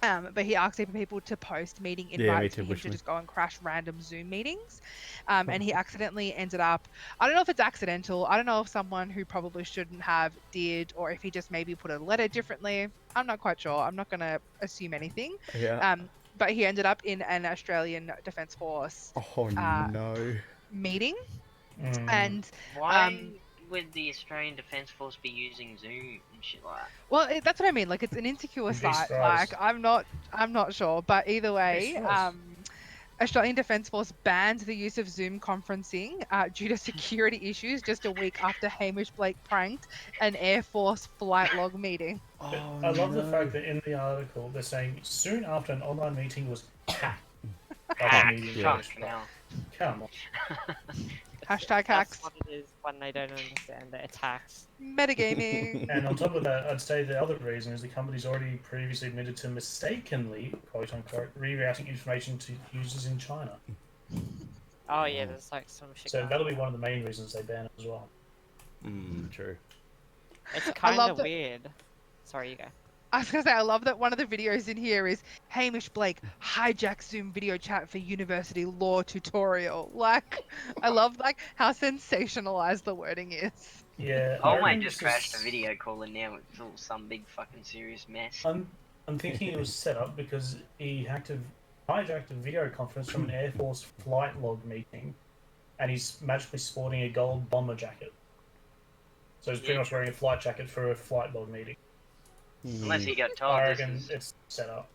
But he asked people to post meeting invites for him to just go and crash random Zoom meetings. And he accidentally ended up, I don't know if it's accidental. I don't know if someone who probably shouldn't have did, or if he just maybe put a letter differently. I'm not quite sure. I'm not going to assume anything. Yeah. But he ended up in an Australian Defence Force no. meeting. And why would the Australian Defence Force be using Zoom and shit like that? Well, that's what I mean. Like, it's an insecure site. Like, I'm not sure. But either way, Australian Defence Force banned the use of Zoom conferencing due to security issues just a week after Hamish Blake pranked an Air Force flight log meeting. I love the fact that in the article they're saying soon after an online meeting was hacked. Come on. Hashtag hacks. That's what it is when they don't understand the attacks. Metagaming. And on top of that, I'd say the other reason is the company's already previously admitted to mistakenly, quote unquote, rerouting information to users in China. Oh yeah, there's like some shit. So that'll be one of the main reasons they ban it as well. True. It's kind of weird. Sorry, you go. I was going to say, I love that one of the videos in here is Hamish Blake hijack Zoom video chat for university law tutorial. Like, I love like how sensationalized the wording is. Yeah. I might just crash the video call and now it's all some big fucking serious mess. I'm thinking it was set up because he hijacked a video conference from an Air Force flight log meeting, and he's magically sporting a gold bomber jacket. So he's pretty much wearing a flight jacket for a flight log meeting. Unless he got told I this reckon is... it's set up.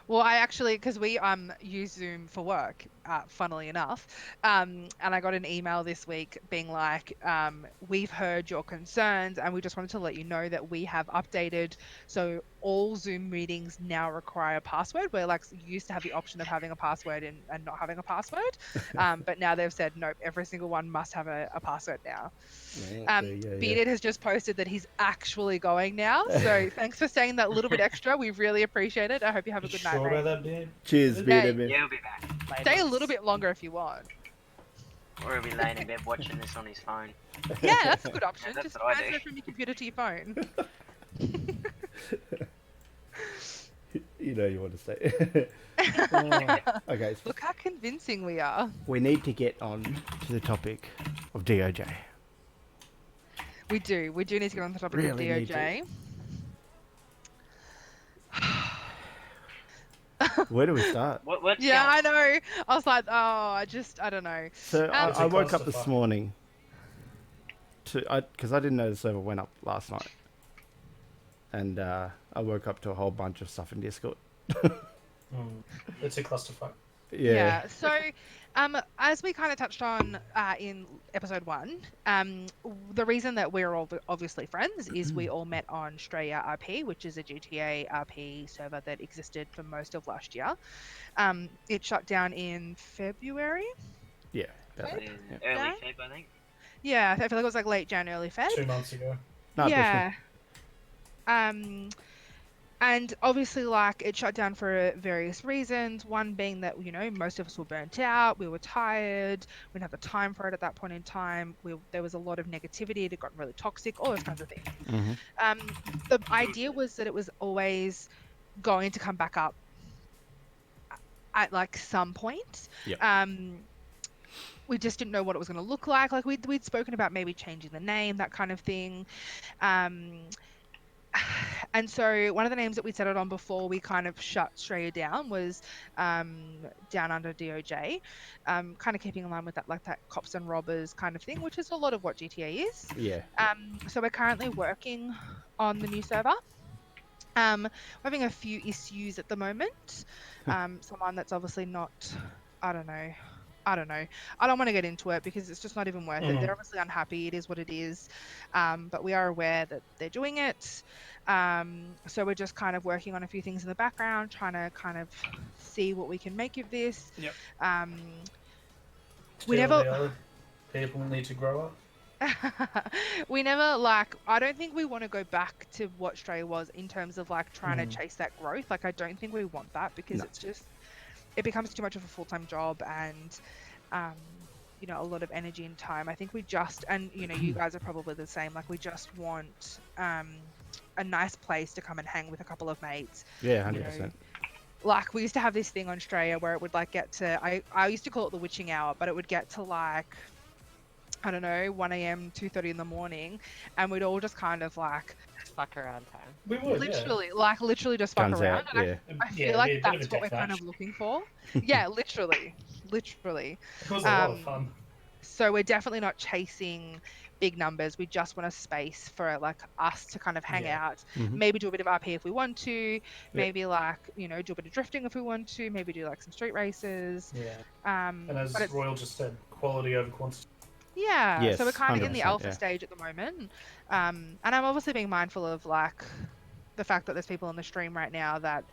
Well, I actually, because we use Zoom for work, funnily enough, and I got an email this week being like, we've heard your concerns and we just wanted to let you know that we have updated, so all Zoom meetings now require a password. Where like you used to have the option of having a password and not having a password, but now they've said nope, every single one must have a password now. Bearded has just posted that he's actually going now, so thanks for saying that little bit extra. We really appreciate it. I hope you have a good night. Sure about that, Beard? Cheers, Bearded. Yeah, he'll be back. Stay a little bit longer if you want. Or he'll be laying in bed watching this on his phone. Yeah, that's a good option. Yeah, just what I transfer do. from your computer to your phone. You know you want to say. Okay. Look how convincing we are. We need to get on to the topic of DOJ. We do need to get on the topic Really of need DOJ. Where do we start? What's Yeah, I going- know. I was like, I don't know. So It's I a woke up this clusterfuck. morning because I didn't know the server went up last night, and I woke up to a whole bunch of stuff in Discord. It's a clusterfuck. Yeah. So, as we kind of touched on in episode 1, the reason that we're all obviously friends is we all met on Straya RP, which is a GTA RP server that existed for most of last year. It shut down in February. Yeah. About that. In Yeah. early Feb, I think. Yeah, I feel like it was like late January, early Feb. 2 months ago. No, Yeah. And obviously, like, it shut down for various reasons. One being that, you know, most of us were burnt out, we were tired, we didn't have the time for it at that point in time. There was a lot of negativity, it had gotten really toxic, all those kinds of things. The idea was that it was always going to come back up at, like, some point. Yep. We just didn't know what it was going to look like. Like, we'd spoken about maybe changing the name, that kind of thing. And so one of the names that we settled on before we kind of shut Australia down was Down Under DOJ, kind of keeping in line with that, like that cops and robbers kind of thing, which is a lot of what GTA is. Yeah. So we're currently working on the new server. We're having a few issues at the moment. Someone that's obviously not, I don't know. I don't want to get into it because it's just not even worth it. They're obviously unhappy. It is what it is. But we are aware that they're doing it. So we're just kind of working on a few things in the background, trying to kind of see what we can make of this. Yep. We Still, never. the other people need to grow up. We never like. I don't think we want to go back to what Australia was in terms of like trying to chase that growth. Like, I don't think we want that because No. it's just it becomes too much of a full-time job and um, you know, a lot of energy and time. I think we just, and you know, you guys are probably the same. Like, we just want a nice place to come and hang with a couple of mates. Yeah, You know, 100%. like we used to have this thing on Australia where it would like get to I used to call it the witching hour, but it would get to like, I don't know, 1 a.m., 2:30 in the morning, and we'd all just kind of like Just fuck around time. We would, literally just fuck Guns around. out, And yeah. I Yeah, feel like it'd be a bit that's of a what we're death kind match. of looking for. Yeah, literally. It was a lot of fun. So we're definitely not chasing big numbers. We just want a space for like us to kind of hang Yeah. out, Mhm. maybe do a bit of RP if we want to, maybe like, you know, do a bit of drifting if we want to, maybe do like some street races. Yeah. And And as Royal just said, quality over quantity. yeah, Yes, so we're kind of in the 100%, alpha yeah. stage at the moment. And I'm obviously being mindful of like the fact that there's people on the stream right now that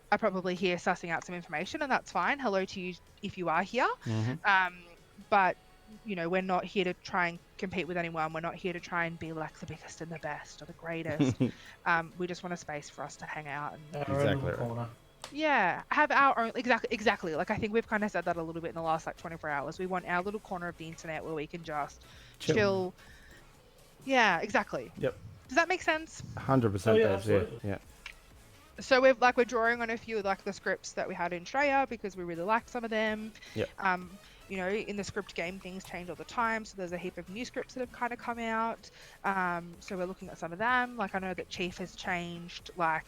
are probably here sussing out some information, and that's fine. Hello to you if you are here. Mhm. But you know, we're not here to try and compete with anyone. We're not here to try and be like the biggest and the best or the greatest. We just want a space for us to hang out and Our own Exactly little right. corner. yeah, have our own exactly. Like, I think we've kind of said that a little bit in the last like 24 hours. We want our little corner of the internet where we can just chill. Yeah, exactly. Yep. Does that make sense? 100% Oh, yeah, does, yeah. absolutely. Yeah. So we're drawing on a few like the scripts that we had in Australia because we really liked some of them. Yep. You know, in the script game, things change all the time, so there's a heap of new scripts that have kind of come out. So we're looking at some of them. Like, I know that Chief has changed like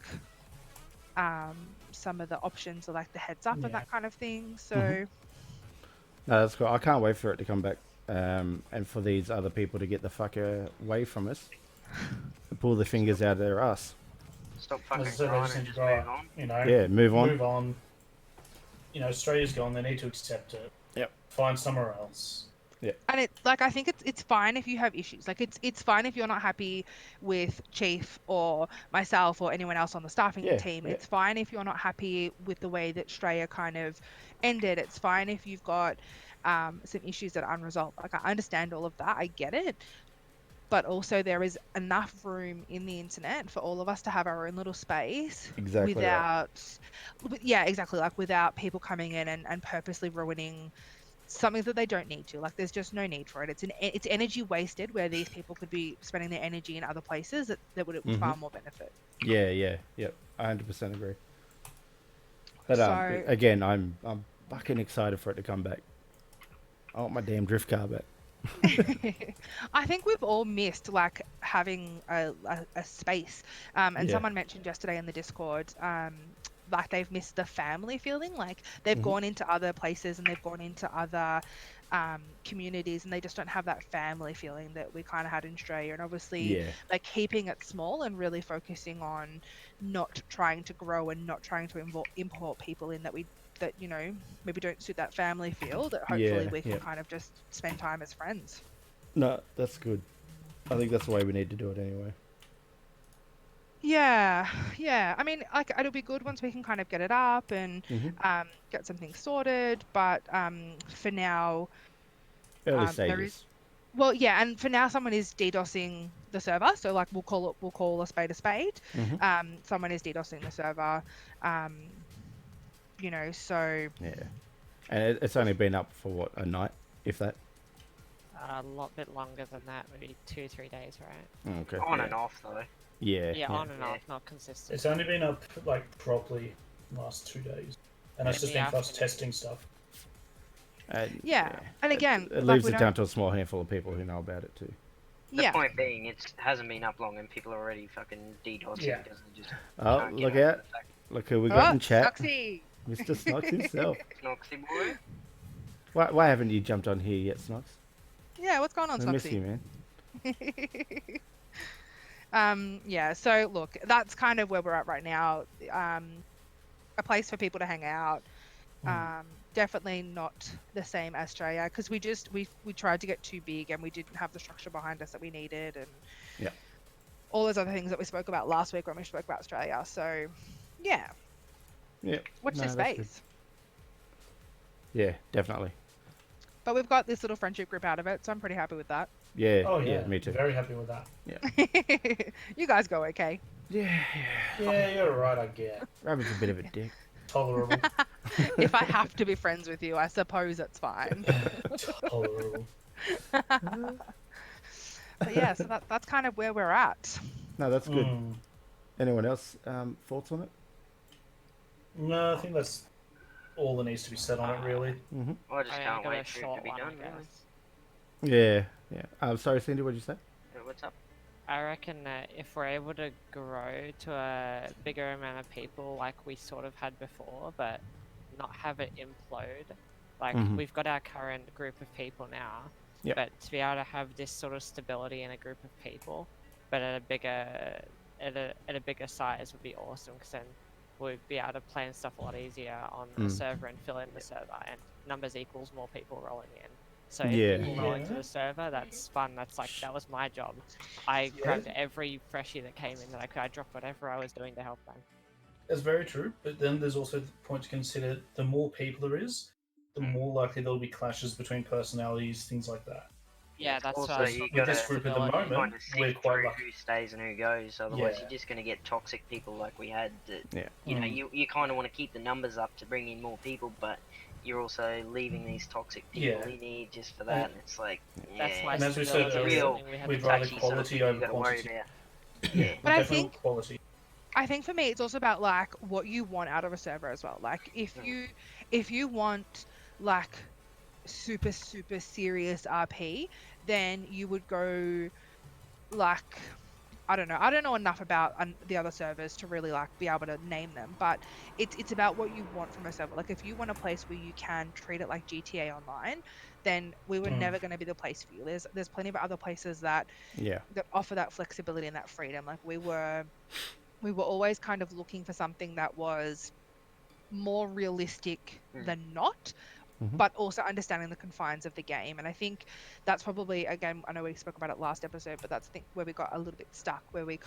some of the options, or like the heads up Yeah. and that kind of thing. So No, that's cool. I can't wait for it to come back, and for these other people to get the fuck away from us, and pull their fingers out of their ass. Stop As fucking I said, they crying just and need to just grow move up. on. You know, Yeah, move on. Move on. You know, Australia's gone. They need to accept it. Yep. Find somewhere else. and it like, I think it's fine if you have issues. Like, it's fine if you're not happy with Chief or myself or anyone else on the staffing Yeah, team. yeah. It's fine if you're not happy with the way that Australia kind of ended. It's fine if you've got some issues that are unresolved. Like, I understand all of that. I get it. But also, there is enough room in the internet for all of us to have our own little space Exactly right. yeah, exactly, like without people coming in and purposely ruining something that they don't need to. Like, there's just no need for it. It's energy wasted where these people could be spending their energy in other places that would far more benefit. Yeah, yep. I 100% agree. But So- again, I'm fucking excited for it to come back. I want my damn drift car back. I think we've all missed like having a space. And Yeah. someone mentioned yesterday in the Discord, like they've missed the family feeling. Like, they've gone into other places and they've gone into other communities, and they just don't have that family feeling that we kind of had in Australia. And obviously, Yeah. like, keeping it small and really focusing on not trying to grow and not trying to import people in that you know, maybe don't suit that family feel, that hopefully Yeah, we can yeah. kind of just spend time as friends. No, that's good. I think that's the way we need to do it anyway. Yeah. I mean, like, it'll be good once we can kind of get it up and get some things sorted. But for now, Early there stages. is, well, yeah, and for now, someone is DDoSing the server. So like, we'll call a spade a spade. Someone is DDoSing the server. You know, so Yeah. And it's only been up for what, a night, if that? A lot bit longer than that, maybe 2-3 days, right? Okay. On yeah. and off though. Yeah. Yeah, on and Yeah. off, not consistent. It's only been up like properly the last 2 days, and that's just Yeah. been for us testing stuff. And, yeah. And again, it like, leaves we it don't- down to a small handful of people who know about it too. The yeah. point being, it hasn't been up long and people are already fucking DDoSing Yeah. because they just Oh, can't get look over out. the fact Look who we got in chat. Snoxy. Mr. Snox himself. Snoxy boy. Why haven't you jumped on here yet, Snox? Yeah, what's going on, I miss you, Snoxy? man. Yeah, so look, that's kind of where we're at right now. A place for people to hang out. Definitely not the same as Australia, because we tried to get too big and we didn't have the structure behind us that we needed, and Yeah. all those other things that we spoke about last week when we spoke about Australia. So yeah, Yeah. watch No, this that's good. space. Yeah, definitely. But we've got this little friendship group out of it, so I'm pretty happy with that. Yeah, Oh yeah, me too. Very happy with that. You guys go okay. Yeah, Yeah, you're right. I get Rabbit's a bit of a dick. tolerable. If I have to be friends with you, I suppose it's fine. Tolerable. But yeah, so that's kind of where we're at. No, that's good. Mm. Anyone else thoughts on it? No, I think that's all that needs to be said on it, really. Mm-hmm. I just I can't got a wait for it to short be one, done. I Really. guess. Yeah. Sorry, Cindy, what did you say? What's up? I reckon that if we're able to grow to a bigger amount of people like we sort of had before, but not have it implode, like we've got our current group of people now, Yep. but to be able to have this sort of stability in a group of people, but at a bigger size would be awesome, because then we'd be able to plan stuff a lot easier on the server and fill in the server, and numbers equals more people rolling in. So Yeah. if people roll into the server, that's fun. That was my job. I grabbed every freshie that came in that I could. I dropped whatever I was doing to help them. That's very true, but then there's also the point to consider: the more people there is, the more likely there'll be clashes between personalities, things like that. Yeah, that's Also, what I was you talking With gotta this group at the stability. moment, kind of we're sift quite through lucky. who stays and who goes. Otherwise, Yeah. you're just gonna get toxic people like we had. That Yeah. you know, you kind of want to keep the numbers up to bring in more people, but you're also leaving these toxic people Yeah. in here just for that. And it's like, That's yeah, why And as we said stability is earlier, something we had we'd to rather touch. touchy sort of quality thing you over gotta worry quantity. about. Yeah, Yeah. But I definitely think- quality. I think for me, it's also about like what you want out of a server as well. Like if you want like super serious RP, then you would go like I don't know enough about the other servers to really like be able to name them, but it's about what you want from a server. Like if you want a place where you can treat it like GTA Online, then we were never going to be the place for you. There's plenty of other places that offer that flexibility and that freedom. Like we were always kind of looking for something that was more realistic than not, but also understanding the confines of the game. And I think that's probably, again, I know we spoke about it last episode, but that's I think where we got a little bit stuck, where we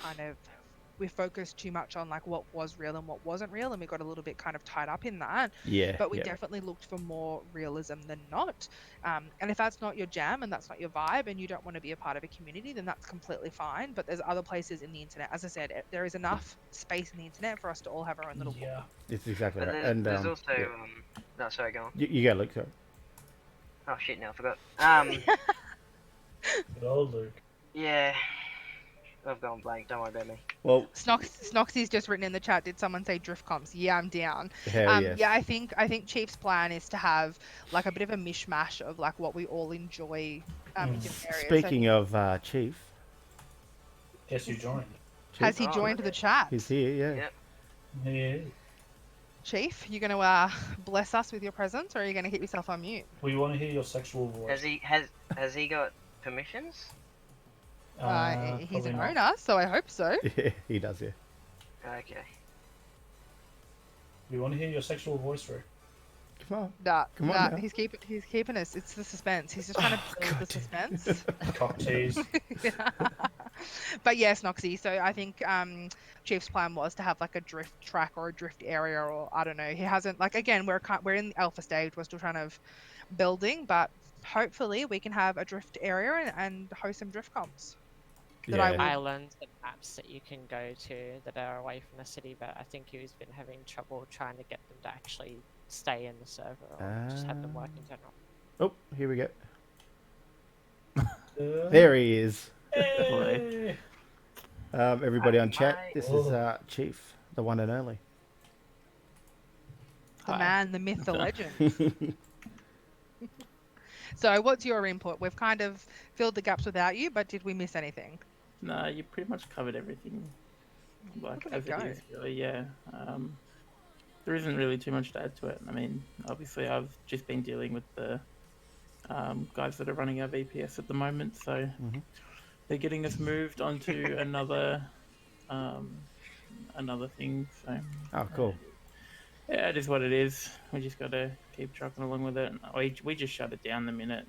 focused too much on like what was real and what wasn't real, and we got a little bit kind of tied up in that. But we definitely looked for more realism than not. And if that's not your jam and that's not your vibe and you don't want to be a part of a community, then that's completely fine. But there's other places in the internet. As I said, there is enough space in the internet for us to all have our own little Yeah. It's exactly But right. there's, And there's also no, sorry, go on. you go, Luke. Sorry. Oh shit, now I forgot. Good old Luke. Yeah, I've gone blank. Don't worry about me. Well, Snoxy's just written in the chat. Did someone say drift comps? Yeah, I'm down. hell yes. Yeah, I think Chief's plan is to have like a bit of a mishmash of like what we all enjoy in different areas. Speaking of Chief, Guess who joined? Has he Oh, joined okay. the chat? he's here. Yeah. Yep. Yeah. Chief, you gonna bless us with your presence, or are you gonna keep yourself on mute? We want to hear your sexual voice. Has he got permissions? He's Probably an not. owner, so I hope so. Yeah, he does. Yeah. Okay. We want to hear your sexual voice, Rick. Come on. Come on now. he's keeping us. It's the suspense. He's just trying to build the suspense. Cock tease. But yes, Noxy. So I think Chief's plan was to have like a drift track or a drift area, or I don't know. He hasn't like again we're in the alpha stage. We're still trying to building, but hopefully we can have a drift area and host some drift comps. That I Yeah. will- Islands and maps that you can go to that are away from the city, but I think he's been having trouble trying to get them to actually stay in the server or just have them work in general. Oh, here we go. There he is. Hey! Everybody on chat. Hi. This is Chief, the one and only. The Hi. man, the myth, the legend. So what's your input? We've kind of filled the gaps without you, but did we miss anything? No, you pretty much covered everything. Like Look at as it go. it is, really. Yeah. There isn't really too much to add to it. I mean, obviously, I've just been dealing with the guys that are running our VPS at the moment, so they're getting us moved onto another thing. So. Oh, cool. Yeah, it is what it is. We just got to keep trucking along with it. We just shut it down the minute.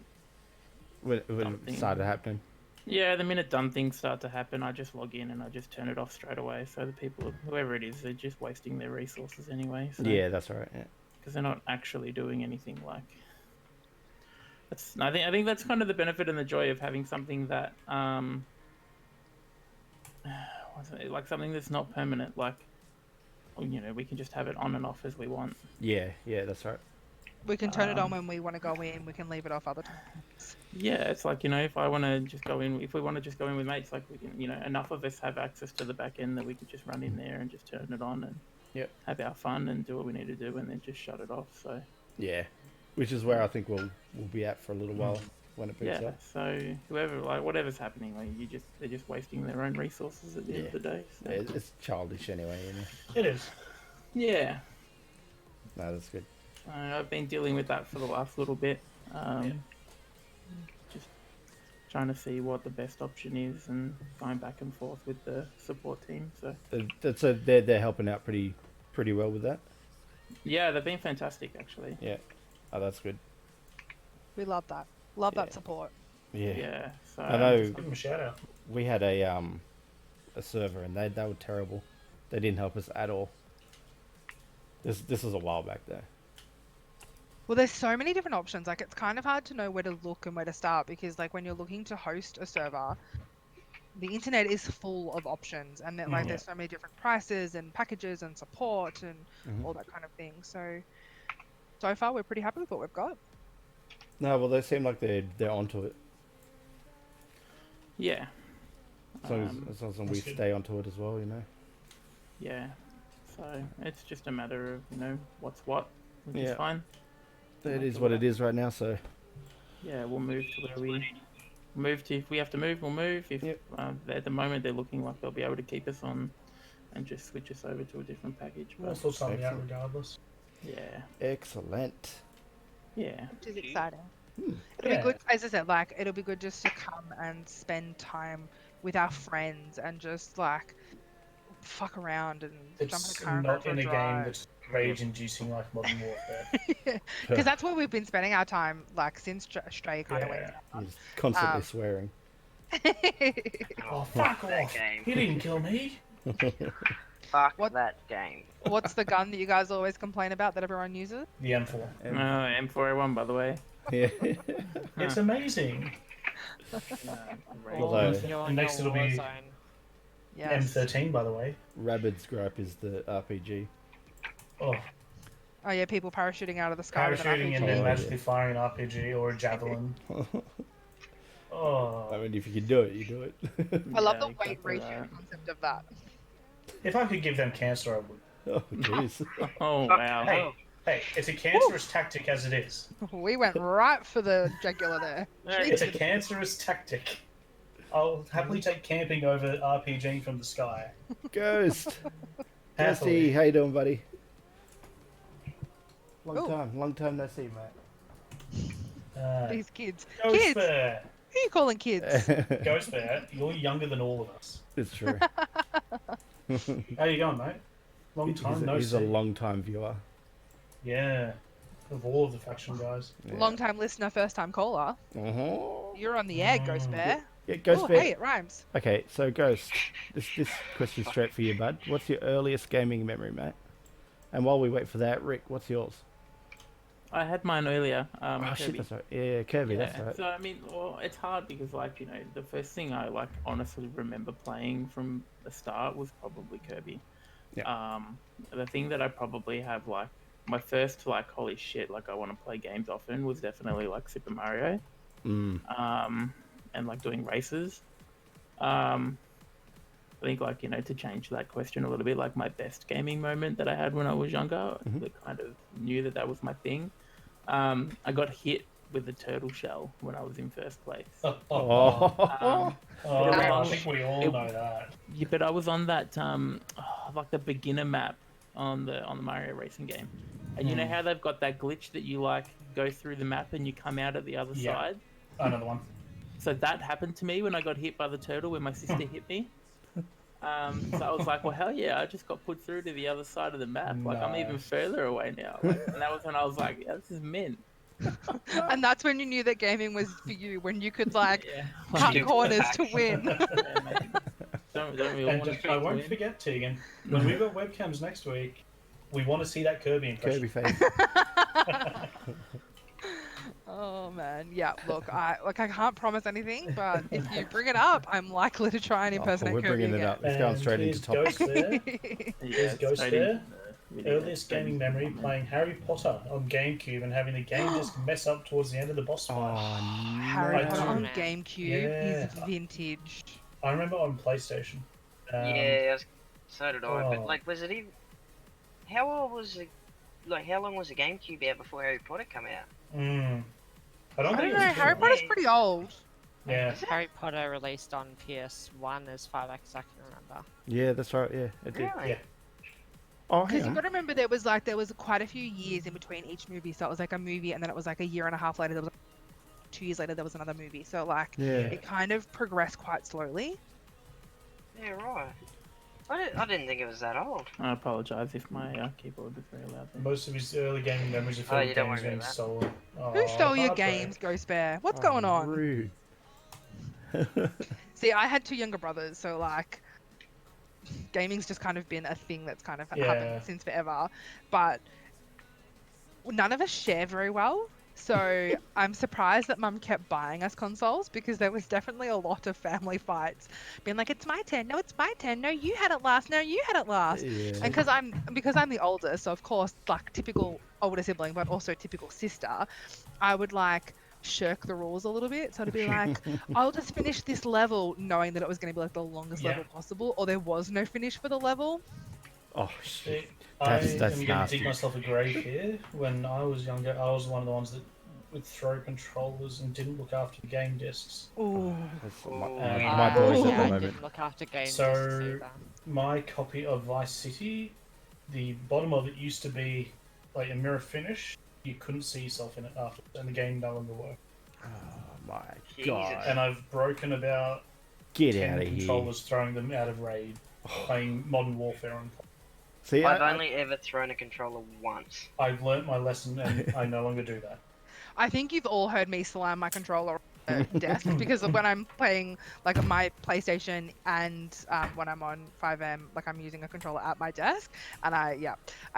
When it Something. started happening. Yeah, the minute dumb things start to happen, I just log in and I just turn it off straight away. So the people, whoever it is, they're just wasting their resources anyway. So, Yeah, that's right. Yeah. because they're not actually doing anything like. I think that's kind of the benefit and the joy of having something that like something that's not permanent. Like, you know, we can just have it on and off as we want. Yeah, that's right. We can turn it on when we want to go in. We can leave it off other times. Yeah, it's like, you know, if I want to just go in, if we want to just go in with mates, like we can, you know, enough of us have access to the back end that we could just run in there and just turn it on and have our fun and do what we need to do and then just shut it off. So yeah, which is where I think we'll be at for a little while when it picks up. So whoever, like, whatever's happening, like they're just wasting their own resources at the end of the day. So. Yeah, it's childish anyway, isn't it? It is. Yeah. No, that's good. I've been dealing with that for the last little bit. Just trying to see what the best option is and going back and forth with the support team. So they're helping out pretty well with that. Yeah, they've been fantastic actually. Yeah. Oh, that's good. We love that. Love that support. Yeah. Yeah. So I know. Give them a shout out. We had a server and they were terrible. They didn't help us at all. This was a while back though. Well, there's so many different options. Like, it's kind of hard to know where to look and where to start because, like, when you're looking to host a server, the internet is full of options, and then, like, there's so many different prices and packages and support and all that kind of thing. So far, we're pretty happy with what we've got. No, well, they seem like they're onto it. Yeah. As long as we stay onto it as well, you know. Yeah. So it's just a matter of, you know, what's what, which is fine. It is what it is right now, so... Yeah, we'll move to where we move to. If we have to move, we'll move. If at the moment they're looking like they'll be able to keep us on and just switch us over to a different package. We'll sort something out regardless. Yeah. Excellent. Yeah. Which is exciting. It'll be good, as I said, like, it'll be good just to come and spend time with our friends and just, like, fuck around and jump in a car and go not for in a a game drive. that's rage-inducing like Modern Warfare. Because that's where we've been spending our time, like, since Australia kind of went You're just constantly swearing. Oh, fuck off! He didn't kill me! Fuck that game. What's the gun that you guys always complain about that everyone uses? The M4. M4A1, by the way. Yeah. It's amazing. Although, And next it'll be Yes. M13, by the way. Rabid's gripe is the RPG. Oh, Oh yeah, people parachuting out of the sky with an parachuting and RPG. then magically firing an RPG or a javelin. Oh, I mean, if you can do it, you do it. I love the exactly weight ratio concept of that. if I could give them cancer, I would. Oh, jeez. Oh, wow. Hey, it's a cancerous tactic as it is. We went right for the jugular there. It's a cancerous tactic. I'll happily take camping over RPGing from the sky. Ghost. Happily. Ghosty, how you doing, buddy? Long time no see, mate. These kids. Ghost Kids! Bear. Who are you calling kids? Ghost Bear, you're younger than all of us. It's true. How you going, mate? Long time no He's see. a long time viewer. Yeah, of all of the faction guys. Yeah. Long time listener, first time caller. You're on the air, Ghost Bear. Yeah, Ghost Oh, Bear. hey, it rhymes. Okay, so Ghost, this question's straight for you, bud. What's your earliest gaming memory, mate? And while we wait for that, Rick, what's yours? I had mine earlier. Oh shit, Kirby. that's right. Yeah, Kirby, Yeah, that's right. so I mean, well, it's hard because, like, you know, the first thing I like honestly remember playing from the start was probably Kirby. Yeah. The thing that I probably have like my first like holy shit, like I want to play games often was definitely like Super Mario. And like doing races. I think, like, you know, to change that question a little bit, like my best gaming moment that I had when I was younger, I kind of knew that was my thing. I got hit with the turtle shell when I was in first place. I think we all know that. Yeah, but I was on that like the beginner map on the Mario racing game, and you know how they've got that glitch that you like go through the map and you come out at the other side. Another one. So that happened to me when I got hit by the turtle when my sister hit me. So I was like, well, hell yeah, I just got put through to the other side of the map. Like, I'm even further away now. Like, and that was when I was like, yeah, this is mint. And that's when you knew that gaming was for you, when you could, like, cut corners to win. Don't we all And want just, to I won't forget, Tegan, when we've got webcams next week, we want to see that Kirby impression. Kirby face. Oh man, yeah. Look, I can't promise anything, but if you bring it up, I'm likely to try and impersonate we're Kirby bringing it again. up. It's going And straight into here's topic. Ghost there. Yeah, Ghost straight there. into the video, Earliest straight gaming into the memory comment. playing Harry Potter on GameCube and having the game disc mess up towards the end of the boss fight. Oh, Harry I Potter do. on man. GameCube Yeah. is vintage. I remember on PlayStation. Yeah, so did I. But oh. like, was it even? How old was it? Like, how long was the GameCube out before Harry Potter came out? I don't I think don't it know. was Harry too Potter's Yeah. pretty old. Yeah. Harry Potter released on PS1 as far back as I can remember. Yeah, that's right. Yeah, it did. Really? Yeah. Oh, Because hang you've on. got to remember there was quite a few years in between each movie. So it was like a movie, and then it was like a year and a half later. There was 2 years later there was another movie. So like Yeah. it kind of progressed quite slowly. Yeah, right. I didn't think it was that old. I apologise if my keyboard was very loud. There. Most of his early gaming memories are Oh, filled you with don't games worry being about that. stolen. Who stole your heartbreak. games, Ghost Bear? What's Oh, going on? Rude. See, I had 2 younger brothers, so like gaming's just kind of been a thing that's kind of Yeah. happened since forever. But none of us share very well. So I'm surprised that Mum kept buying us consoles, because there was definitely a lot of family fights, being like, "It's my turn. No, it's my turn. No, you had it last. No, you had it last." Yeah. And because I'm the oldest, so of course, like typical older sibling, but also typical sister, I would like shirk the rules a little bit. So it'd be like, I'll just finish this level, knowing that it was going to be like the longest Yeah. level possible, or there was no finish for the level. Oh shit. I That's am going to nasty. dig myself a grave here. When I was younger, I was one of the ones that would throw controllers and didn't look after the game discs. Ooh. That's Oh, my yeah. boys Ooh. at Yeah, the I moment. didn't look after game discs So either. my copy of Vice City, the bottom of it used to be like a mirror finish. You couldn't see yourself in it after, and the game no longer worked. Oh my Jesus. god. And I've broken about Get 10 out of here. controllers, throwing them out of raid, playing Modern Warfare. And See, I've I, only ever thrown a controller once. I've learnt my lesson, and I no longer do that. I think you've all heard me slam my controller on the desk, because when I'm playing like my PlayStation and when I'm on 5M, like I'm using a controller at my desk, and I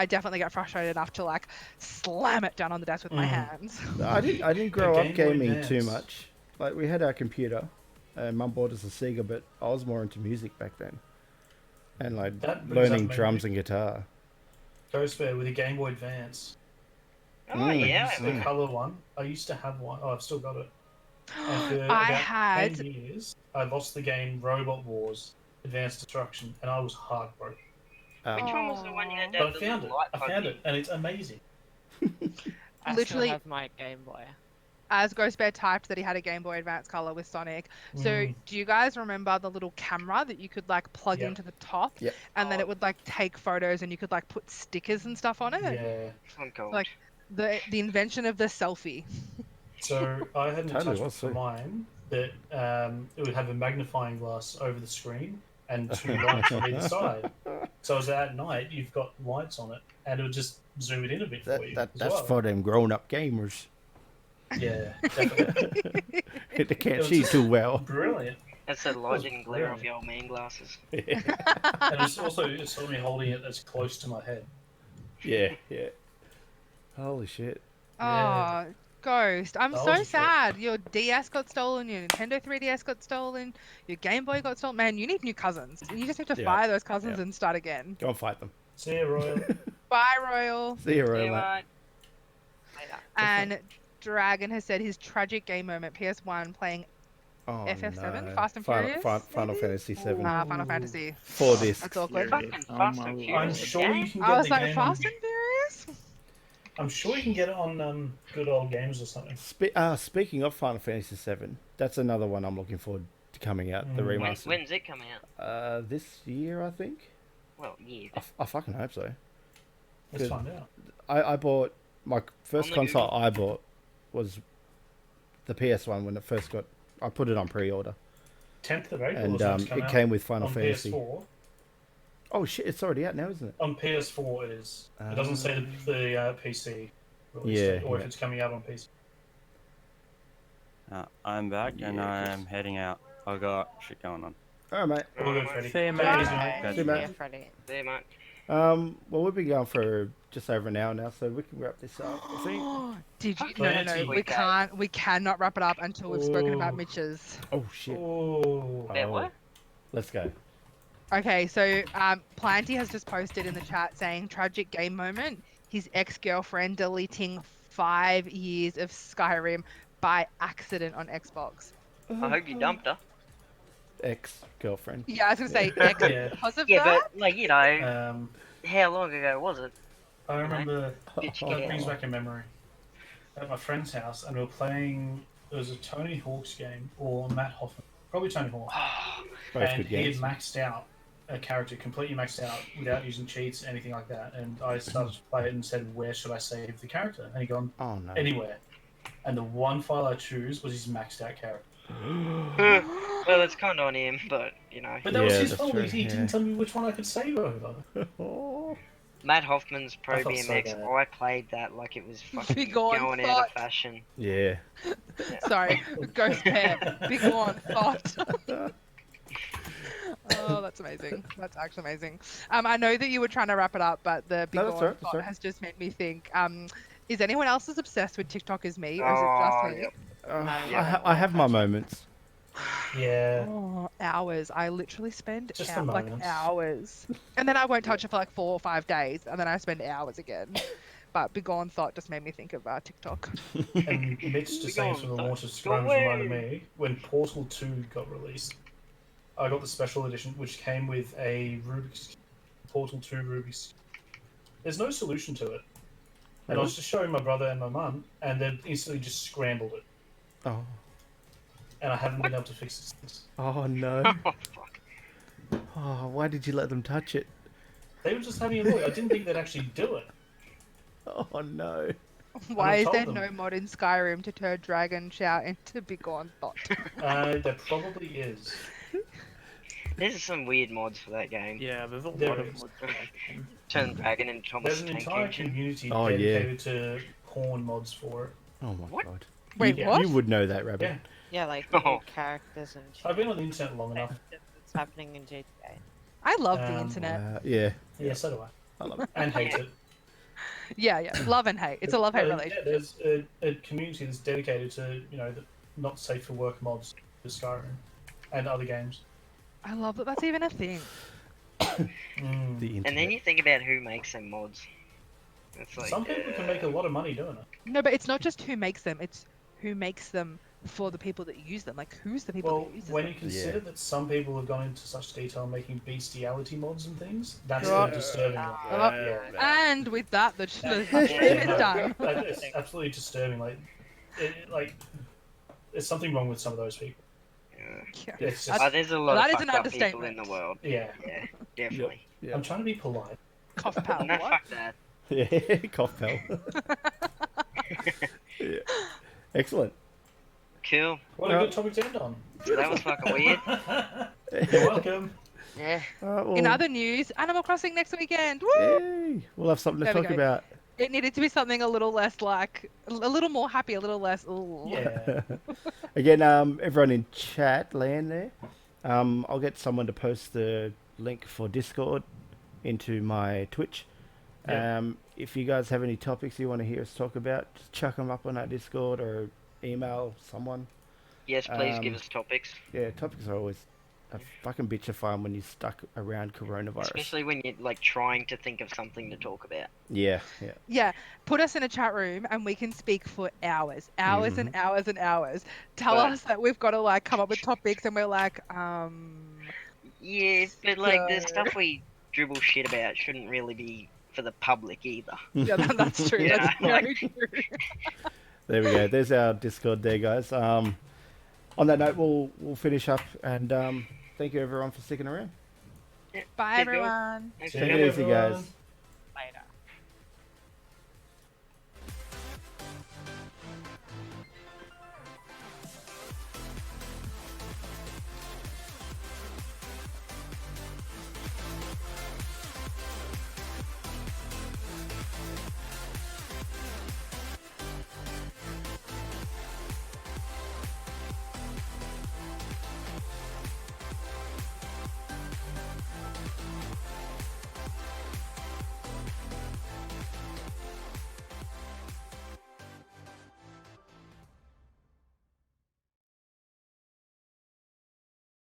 definitely get frustrated enough to like slam it down on the desk with my hands. I didn't grow up Game Boy gaming too Advance. much. Like we had our computer, and Mum bought us a Sega, but I was more into music back then, and like That brings learning up drums memory. and guitar. Ghost Bear with a Game Boy Advance. Oh yeah, It's the colour one. I used to have one. Oh, I've still got it. And for I about had 10 years, I lost the game Robot Wars Advanced Destruction, and I was heartbroken. Which one was the one you had to But have I the found it. little light I bug found in? it, and it's amazing. I literally- still have my Game Boy. As Ghost Bear typed that he had a Game Boy Advance color with Sonic. So do you guys remember the little camera that you could like plug Yep. into the top, Yep. and then it would like take photos, and you could like put stickers and stuff on it? Yeah. I'm cold. Like the invention of the selfie. So I had an Totally attachment was for too. mine that it would have a magnifying glass over the screen and 2 lights on either side. So as at night, you've got lights on it, and it would just zoom it in a bit for you. as That's well. for them grown-up gamers. Yeah, definitely. They can't was see just- too well. Brilliant. That's the light was didn't glare off brilliant. your old man glasses. And it's also it's me holding it as close to my head. Yeah, yeah. Holy shit. Yeah. Oh, Ghost. I'm That so was a trip. sad. Your DS got stolen, your Nintendo 3DS got stolen, your Game Boy got stolen. Man, you need new cousins. You just need to Yeah. fire those cousins Yeah. and start again. Go and fight them. See you, Royal. Bye, Royal. See you, Yeah, Royal, mate. mate. Later. And Dragon has said his tragic game moment, PS1, playing Oh, FF7, no. Fast and Furious, Final maybe? Fantasy 7. Final Fantasy. 4 discs. That's awkward. Fucking Oh Fast my and lord. I'm Furious sure you again? can I get was the like, game. Fast and Furious? I'm sure you can get it on Good Old Games or something. Speaking of Final Fantasy 7, that's another one I'm looking forward to coming out, the Mm. remaster. When's it coming out? This year, I think. Well, yeah. I fucking hope so. Let's Good. find out. I bought my first On the console Google. I bought was the PS1 when it first got. I put it on pre-order, 10th of April. and is when it's come it out came with Final on Fantasy. PS4. Oh shit! It's already out now, isn't it? On PS4 it is. It doesn't say the PC release Yeah, date, or yeah. if it's coming out on PC. I'm back and Yeah, I'm heading out. I got shit going on. All right, mate. All good, Freddie. See you, Take mate. it easy, Bye. See you, mate. Yeah, Freddie. There, mate. Well, we've been going for just over an hour now, so we can wrap this up. I think. Did you? No, no, no. Plenty. We can't. We cannot wrap it up until we've spoken about Ooh. Mitch's. Oh shit! Oh. Wait, what? Let's go. Okay, so Planty has just posted in the chat saying tragic game moment. His ex-girlfriend deleting 5 years of Skyrim by accident on Xbox. I hope you dumped her. Ex-girlfriend. Yeah, I was gonna say ex Yeah. because of Yeah, that. but like you know, Um, how long ago was it? I remember Bitch, that get brings out. back a memory. At my friend's house, and we were playing. It was a Tony Hawk's game or Matt Hoffman, probably Tony Hawk. Both And good he had games. maxed out a character, completely maxed out without using cheats, anything like that. And I started to play it and said, "Where should I save the character?" And he gone, Oh no. "Anywhere." And the one file I choose was his maxed out character. Well, it's kind of on him, but you know, But that was Yeah, his that's fault. true, He yeah. didn't tell me which one I could save over. Oh. Matt Hoffman's Pro I felt so BMX. bad. I played that like it was fucking Big on going out thought. of fashion. Yeah. Sorry, Ghost Pair, big one, thought. Oh, that's amazing. That's actually amazing. I know that you were trying to wrap it up, but the big No, that's one all right, that's thought all right. has just made me think. Is anyone else as obsessed with TikTok as me, or is Oh, it just me? yep. I have my moments. Yeah. Oh, hours. I literally spend Just the like moments. hours, and then I won't touch it for like 4 or 5 days, and then I spend hours again. But Begone Thought just made me think of TikTok. And Mitch just saying for the launch of Scrums reminded me when Portal 2 got released, I got the special edition which came with a Rubik's Portal 2 Rubik's. There's no solution to it. And I was just showing my brother and my mum, and they instantly just scrambled it. Oh. And I haven't been able to fix it since. Oh no. Oh, fuck. Oh, why did you let them touch it? They were just having a look. I didn't think they'd actually do it. Oh no. Why is told there them. no mod in Skyrim to turn Dragon Shout into Begone Thought? There probably is. There's some weird mods for that game. Yeah, there's a There lot of is. mods for that game. Turn Dragon into Thomas There's an Tank entire Engine. community Oh, yeah. dedicated to porn mods for it. Oh my What? god. Wait, you, what? You would know that, Rabbit. Yeah. Yeah, like Oh. new characters and I've been on the internet long enough. It's happening in GTA. I love the Um, internet. Yeah. Yeah, so do I. I love it. And hate it. Yeah, yeah. Love and hate. It's a love-hate Yeah, relationship. there's a community that's dedicated to, the not safe for work mods for Skyrim and other games. I love that that's even a thing. Mm. The internet. And then you think about who makes them mods. It's like, Some people can make a lot of money doing it. No, but it's not just who makes them, it's who makes them for the people that use them. Like, who's the people Well, that use when them? you consider that some people have gone into such detail making bestiality mods and things, that's Right. a disturbing. Oh, Yeah. And with that, the Yeah, shit no, is done. It's absolutely disturbing. Like, there's something wrong with some of those people. yeah. Yeah. It's just, Oh, there's a lot that of is an fucked up people in understatement. the world. yeah. Yeah, definitely. Yeah. I'm trying to be polite. Cough pal. No, What? fuck that. Yeah. Cough pal. Yeah. Excellent. Cool. What a good topic to end on. That was fucking weird. You're welcome. Yeah. Well, In other news, Animal Crossing next weekend. Woo! yay. We'll have something to There we talk go. about. It needed to be something a little less like, a little more happy, a little less. Ooh. Yeah. Again, everyone in chat land there. I'll get someone to post the link for Discord into my Twitch. Yeah. If you guys have any topics you want to hear us talk about, just chuck them up on that Discord or email someone. Yes, please give Um, us topics. Yeah, topics are always a fucking bitch of fun when you're stuck around coronavirus. Especially when you're like trying to think of something to talk about. Yeah, yeah. Yeah, put us in a chat room and we can speak for hours, hours and hours and hours. Tell But- us that we've got to like come up with topics and we're like, Yeah, but like the So- stuff we dribble shit about shouldn't really be for the public either. yeah, that's true. Yeah, That's very true. There we go. There's our Discord there, guys. On that note, we'll finish up and thank you everyone for sticking around. Bye, Keep going. everyone. Thanks See for you Take it easy, everyone. guys.